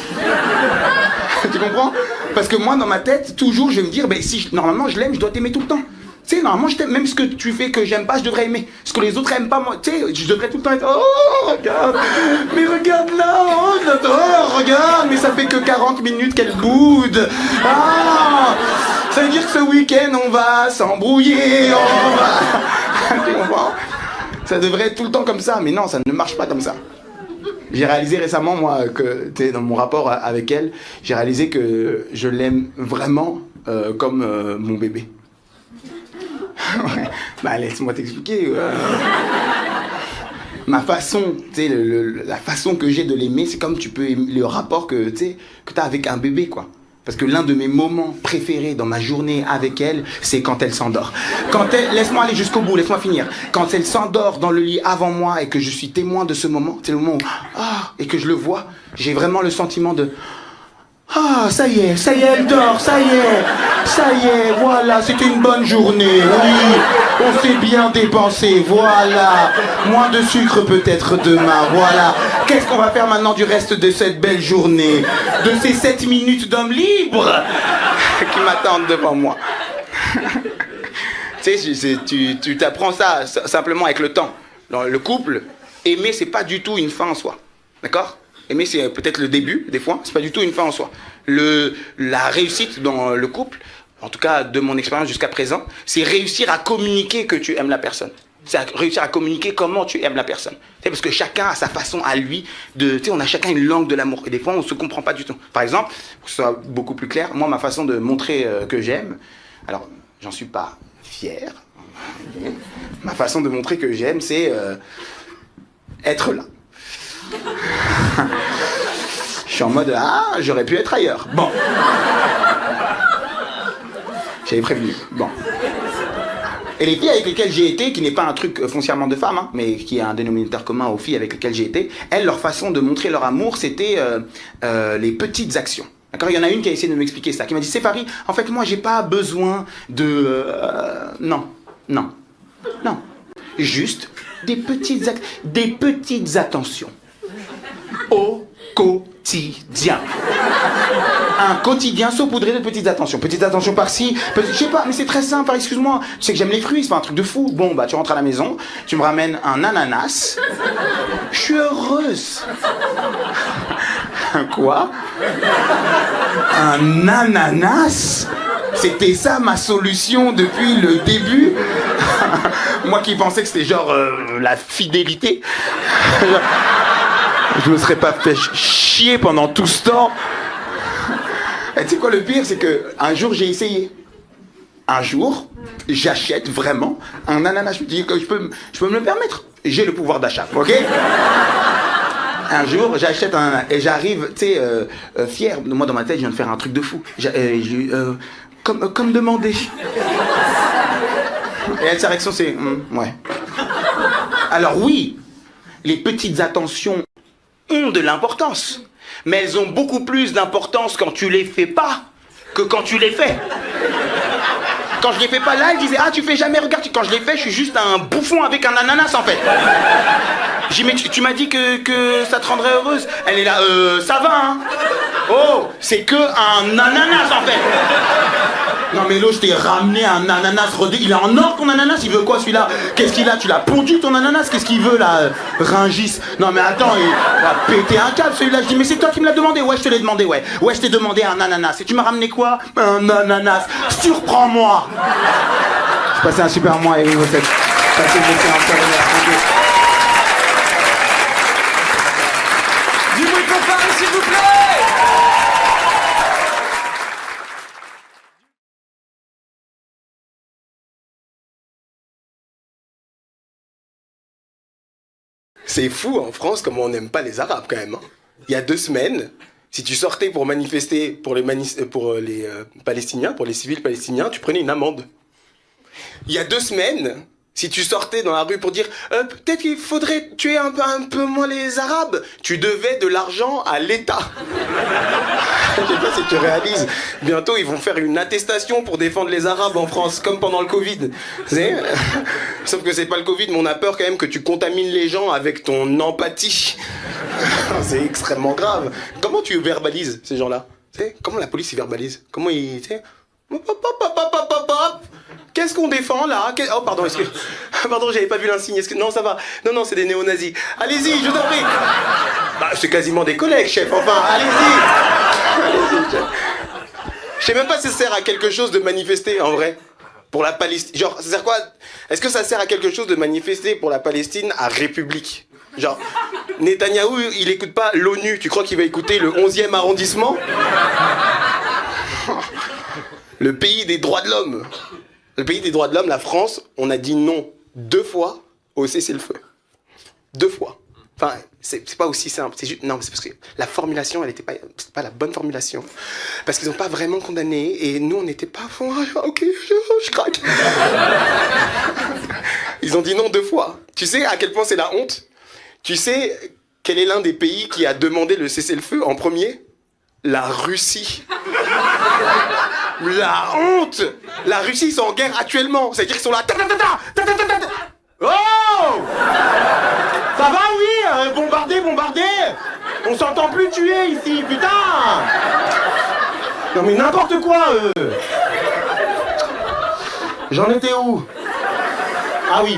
Tu comprends? Parce que moi dans ma tête, toujours je vais me dire, ben si normalement je l'aime, je dois t'aimer tout le temps. Tu sais, normalement je t'aime, même ce que tu fais que j'aime pas, je devrais aimer. Ce que les autres aiment pas, moi, tu sais, je devrais tout le temps être, oh regarde, mais regarde là, oh regarde, mais ça fait que 40 minutes qu'elle boude. Ah, ça veut dire que ce week-end on va s'embrouiller, on va... Tu comprends? Ça devrait être tout le temps comme ça, mais non, ça ne marche pas comme ça. J'ai réalisé récemment, moi, que dans mon rapport avec elle, j'ai réalisé que je l'aime vraiment comme mon bébé. Ouais. Bah laisse-moi t'expliquer. Ma façon, tu sais, la façon que j'ai de l'aimer, c'est comme tu peux aimer le rapport que tu as avec un bébé, quoi. Parce que l'un de mes moments préférés dans ma journée avec elle, c'est quand elle s'endort. Laisse-moi aller jusqu'au bout, laisse-moi finir. Quand elle s'endort dans le lit avant moi et que je suis témoin de ce moment, c'est le moment où, et que je le vois, j'ai vraiment le sentiment de, ça y est, elle dort, ça y est, voilà, c'était une bonne journée, oui, on s'est bien dépensé, voilà, moins de sucre peut-être demain, voilà. Qu'est-ce qu'on va faire maintenant du reste de cette belle journée, de ces 7 minutes d'homme libre qui m'attendent devant moi? Tu sais, tu t'apprends ça simplement avec le temps. Dans le couple, aimer, c'est pas du tout une fin en soi, d'accord? Aimer, c'est peut-être le début, des fois, c'est pas du tout une fin en soi. La réussite dans le couple, en tout cas de mon expérience jusqu'à présent, c'est réussir à communiquer que tu aimes la personne. C'est réussir à communiquer comment tu aimes la personne. C'est parce que chacun a sa façon à lui tu sais, on a chacun une langue de l'amour. Et des fois, on se comprend pas du tout. Par exemple, pour que ce soit beaucoup plus clair, moi, ma façon de montrer que j'aime, alors, j'en suis pas fier. Ma façon de montrer que j'aime, c'est être là. Je suis en mode, j'aurais pu être ailleurs. Bon. J'avais prévenu. Bon. Et les filles avec lesquelles j'ai été, qui n'est pas un truc foncièrement de femme, mais qui est un dénominateur commun aux filles avec lesquelles j'ai été, elles, leur façon de montrer leur amour, c'était les petites actions. D'accord? Il y en a une qui a essayé de m'expliquer ça, qui m'a dit, Séphari, en fait, moi, j'ai pas besoin de... Non. Juste des petites attentions. Au quotidien. Un quotidien saupoudré de petites attentions. Petites attentions par-ci, je sais pas, mais c'est très simple, excuse-moi. Tu sais que j'aime les fruits, c'est pas un truc de fou. Bon, bah tu rentres à la maison, tu me ramènes un ananas. Je suis heureuse. Quoi? Un ananas? C'était ça ma solution depuis le début? Moi qui pensais que c'était genre la fidélité. Je me serais pas fait chier pendant tout ce temps. Et tu sais quoi le pire, c'est que un jour j'ai essayé. Un jour, j'achète vraiment un ananas. Je me dis que je peux me le permettre. J'ai le pouvoir d'achat, ok? Un jour, j'achète un ananas et j'arrive, tu sais, fier. Moi dans ma tête, je viens de faire un truc de fou. Comme demandé. Et elle, sa réaction, c'est ouais. Alors oui, les petites attentions ont de l'importance, mais elles ont beaucoup plus d'importance quand tu les fais pas que quand tu les fais. Quand je les fais pas là, elle disait ah tu fais jamais, regarde, quand je les fais, je suis juste un bouffon avec un ananas en fait. J'ai dit mais tu m'as dit que ça te rendrait heureuse. Elle est là, ça va hein. Oh, c'est que un ananas en fait. Non mais l'autre, je t'ai ramené un ananas rodé. Il est en or ton ananas, il veut quoi celui-là? Qu'est-ce qu'il a? Tu l'as pondu ton ananas? Qu'est-ce qu'il veut là, Ringis? Non mais attends, il va péter un câble celui-là. Je dis mais c'est toi qui me l'as demandé. Ouais je te l'ai demandé, ouais. Ouais je t'ai demandé un ananas. Et tu m'as ramené quoi? Un ananas. Surprends-moi. Je passais un super mois et vous êtes passé une excellente soirée. Du bruit pour Paris s'il vous plaît. C'est fou en France comment on n'aime pas les Arabes quand même. Hein. Il y a 2 semaines, si tu sortais pour manifester pour les Palestiniens, pour les civils palestiniens, tu prenais une amende. Il y a 2 semaines, si tu sortais dans la rue pour dire peut-être qu'il faudrait tuer un peu moins les Arabes, tu devais de l'argent à l'État. Je sais pas si tu réalises. Bientôt, ils vont faire une attestation pour défendre les Arabes en France, comme pendant le Covid. Sauf que c'est pas le Covid, mais on a peur quand même que tu contamines les gens avec ton empathie. C'est extrêmement grave. Comment tu verbalises ces gens-là? Comment la police y verbalise? Comment ils... Qu'est-ce qu'on défend là? Oh pardon, pardon, j'avais pas vu l'insigne. Non, ça va. Non, c'est des néo-nazis. Allez-y, je vous en prie. Bah, c'est quasiment des collègues, chef. Enfin, allez-y, chef. Je sais même pas si ça sert à quelque chose de manifester, en vrai. Pour la Palestine. Genre, ça sert quoi? Est-ce que ça sert à quelque chose de manifester pour la Palestine à République? Genre, Netanyahou, il écoute pas l'ONU. Tu crois qu'il va écouter le 11e arrondissement? Le pays des droits de l'homme. Le pays des droits de l'homme, la France, on a dit non 2 fois au cessez-le-feu. 2 fois. Enfin, c'est pas aussi simple. C'est juste, non, c'est parce que la formulation, c'est pas la bonne formulation. Parce qu'ils n'ont pas vraiment condamné et nous, on n'était pas à fond. Ah, ok, je craque. Ils ont dit non 2 fois. Tu sais à quel point c'est la honte? Tu sais quel est l'un des pays qui a demandé le cessez-le-feu en premier? La Russie. La honte! La Russie, ils sont en guerre actuellement. C'est-à-dire qu'ils sont là. Oh! Ça va, oui? Bombarder! On s'entend plus tuer ici, putain! Non mais n'importe quoi, J'en étais où? Ah oui.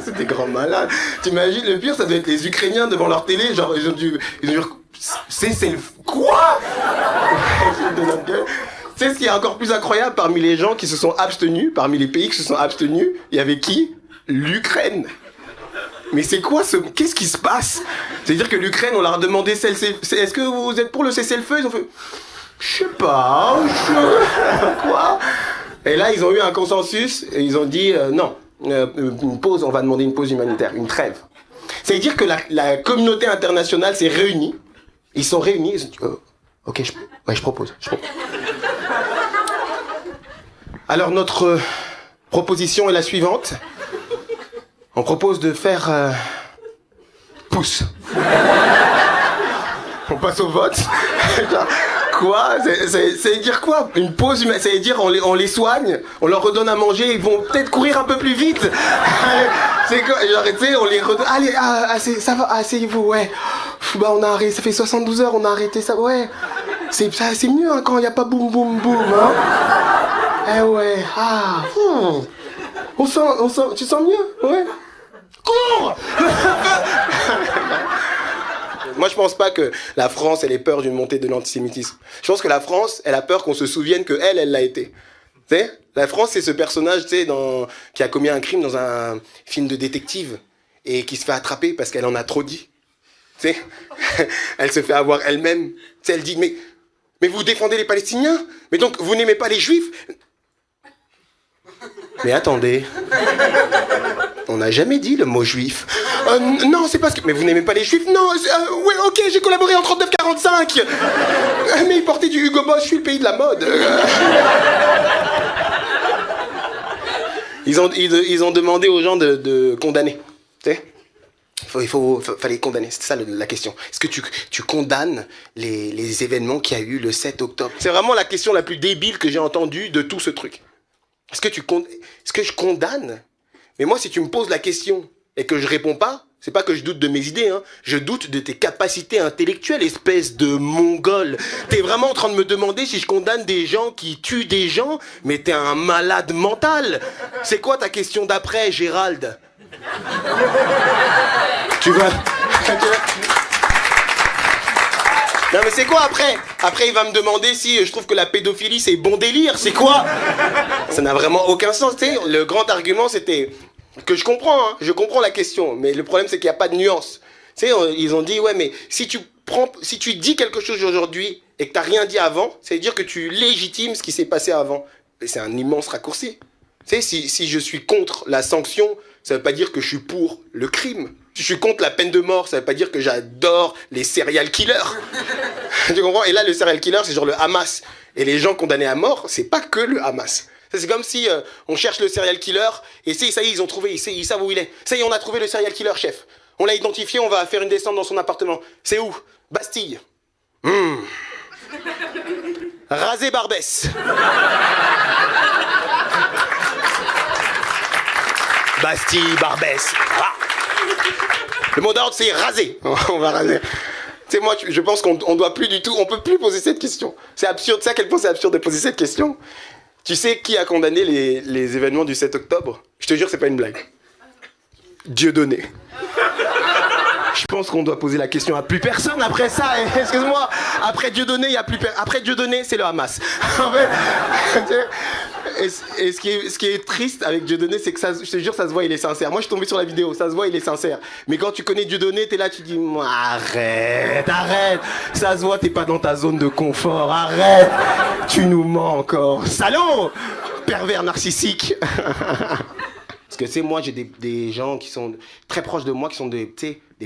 C'est des grands malades. T'imagines, le pire, ça doit être les Ukrainiens devant leur télé, genre, ils ont dû c'est le... Quoi? Tu sais ce qui est encore plus incroyable parmi les gens qui se sont abstenus, parmi les pays qui se sont abstenus, il y avait qui? L'Ukraine. Mais c'est quoi ce... Qu'est-ce qui se passe? C'est-à-dire que l'Ukraine, on leur a demandé est-ce que vous êtes pour le cessez-le-feu? Ils ont fait... Je sais pas... Quoi? Et là, ils ont eu un consensus et ils ont dit non, une pause, on va demander une pause humanitaire, une trêve. C'est-à-dire que la communauté internationale s'est réunie. Ils sont réunis, ils ont dit ok, je propose. Alors notre proposition est la suivante. On propose de faire pouce. On passe au vote. Quoi? C'est dire quoi? Une pause humaine? C'est dire on les soigne, on leur redonne à manger, ils vont peut-être courir un peu plus vite. C'est quoi? Genre, tu sais, on les redonne. Allez, ça va, asseyez-vous, ouais. Bah on a arrêté, ça fait 72 heures, on a arrêté ça, ouais. C'est mieux hein, quand il n'y a pas boum boum boum, hein. Eh ouais, on sent, tu sens mieux? Ouais. Cours! Moi, je pense pas que la France, elle ait peur d'une montée de l'antisémitisme. Je pense que la France, elle a peur qu'on se souvienne que elle l'a été. Tu sais, la France, c'est ce personnage, tu sais, qui a commis un crime dans un film de détective et qui se fait attraper parce qu'elle en a trop dit. Tu sais, elle se fait avoir elle-même. Tu sais, elle dit, mais vous défendez les Palestiniens? Mais donc, vous n'aimez pas les Juifs? Mais attendez, on n'a jamais dit le mot juif. Non, c'est parce que... Mais vous n'aimez pas les juifs? Non, ouais, ok, j'ai collaboré en 39-45. Mais il portait du Hugo Boss, je suis le pays de la mode. Ils ont demandé aux gens de condamner. Tu sais, Fallait condamner, c'est ça la question. Est-ce que tu condamnes les événements qu'il y a eu le 7 octobre? C'est vraiment la question la plus débile que j'ai entendue de tout ce truc. Est-ce que je condamne? Mais moi, si tu me poses la question et que je réponds pas, c'est pas que je doute de mes idées, hein. Je doute de tes capacités intellectuelles, espèce de mongol. T'es vraiment en train de me demander si je condamne des gens qui tuent des gens, mais t'es un malade mental. C'est quoi ta question d'après, Gérald? Tu vois? Non mais c'est quoi après? Après il va me demander si je trouve que la pédophilie c'est bon délire, c'est quoi? Ça n'a vraiment aucun sens, tu sais. Le grand argument c'était que je comprends, hein, je comprends la question, mais le problème c'est qu'il n'y a pas de nuance. Tu sais, ils ont dit ouais mais si tu dis quelque chose aujourd'hui et que t'as rien dit avant, ça veut dire que tu légitimes ce qui s'est passé avant. Et c'est un immense raccourci. Tu sais, si je suis contre la sanction, ça veut pas dire que je suis pour le crime. Si je suis contre la peine de mort, ça veut pas dire que j'adore les serial killers. Tu comprends? Et là, le serial killer, c'est genre le Hamas. Et les gens condamnés à mort, c'est pas que le Hamas. C'est comme si on cherche le serial killer, et ça y est, ils ont trouvé, ils savent où il est. Ça y est, on a trouvé le serial killer, chef. On l'a identifié, on va faire une descente dans son appartement. C'est où? Bastille. Rasé Barbès. Bastille, Barbès. Ah. Le mot d'ordre, c'est raser. On va raser. Tu sais, moi, je pense qu'on doit plus du tout, on peut plus poser cette question. C'est absurde. Tu sais à quel point c'est absurde de poser cette question? Tu sais qui a condamné les événements du 7 octobre? Je te jure, c'est pas une blague. Dieudonné. Je pense qu'on doit poser la question à plus personne après ça. Excuse-moi. Après Dieudonné, il y a plus personne. Après Dieudonné, c'est le Hamas. En fait, et ce qui est triste avec Dieudonné, c'est que ça, je te jure, ça se voit, il est sincère. Moi, je suis tombé sur la vidéo, ça se voit, il est sincère. Mais quand tu connais Dieudonné, t'es là, tu dis, arrête. Ça se voit, t'es pas dans ta zone de confort. Arrête. Tu nous mens encore. Salaud. Pervers narcissique. Parce que, tu sais, moi, j'ai des gens qui sont très proches de moi, qui sont des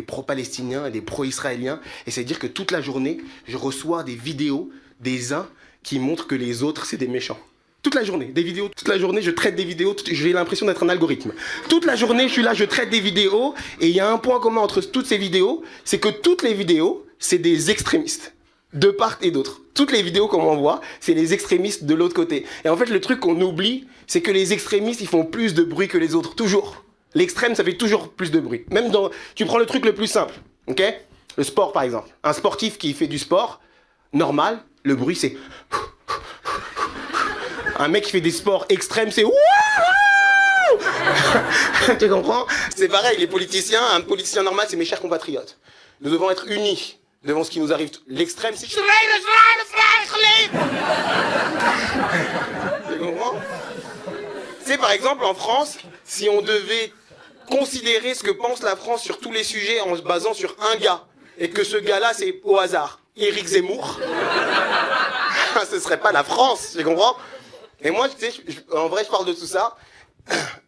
pro-palestiniens et des pro-israéliens. Et c'est-à-dire que toute la journée, je reçois des vidéos des uns qui montrent que les autres, c'est des méchants. Toute la journée, des vidéos. Toute la journée, je traite des vidéos. J'ai l'impression d'être un algorithme. Toute la journée, je suis là, je traite des vidéos. Et il y a un point commun entre toutes ces vidéos, c'est que toutes les vidéos, c'est des extrémistes. De part et d'autre. Toutes les vidéos qu'on m'envoie, c'est les extrémistes de l'autre côté. Et en fait, le truc qu'on oublie, c'est que les extrémistes, ils font plus de bruit que les autres. Toujours. L'extrême, ça fait toujours plus de bruit. Même dans... Tu prends le truc le plus simple, ok? Le sport, par exemple. Un sportif qui fait du sport, normal, le bruit, c'est... Un mec qui fait des sports extrêmes, c'est... Tu comprends? C'est pareil, les politiciens, un politicien normal, c'est mes chers compatriotes. Nous devons être unis devant ce qui nous arrive. L'extrême, c'est... Tu comprends? C'est par exemple en France, si on devait considérer ce que pense la France sur tous les sujets en se basant sur un gars, et que ce gars-là, c'est au hasard, Éric Zemmour, ce serait pas la France, tu comprends? Et moi, tu sais, en vrai, je parle de tout ça,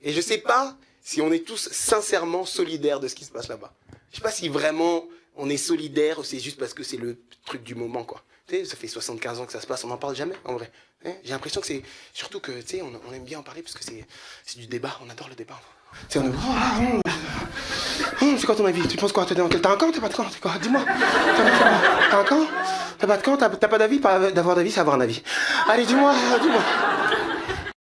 et je sais pas si on est tous sincèrement solidaires de ce qui se passe là-bas. Je sais pas si vraiment on est solidaires ou c'est juste parce que c'est le truc du moment, quoi. Tu sais, ça fait 75 ans que ça se passe, on n'en parle jamais, en vrai. J'ai l'impression que c'est... Surtout que, tu sais, on aime bien en parler parce que c'est du débat, on adore le débat. Tu sais, on est... C'est quoi ton avis? Tu penses quoi? T'as un camp? T'as pas de camp? C'est quoi? Dis-moi. T'as un camp? T'as pas de camp? T'as pas d'avis? D'avoir d'avis, c'est avoir un avis. Allez, dis-moi.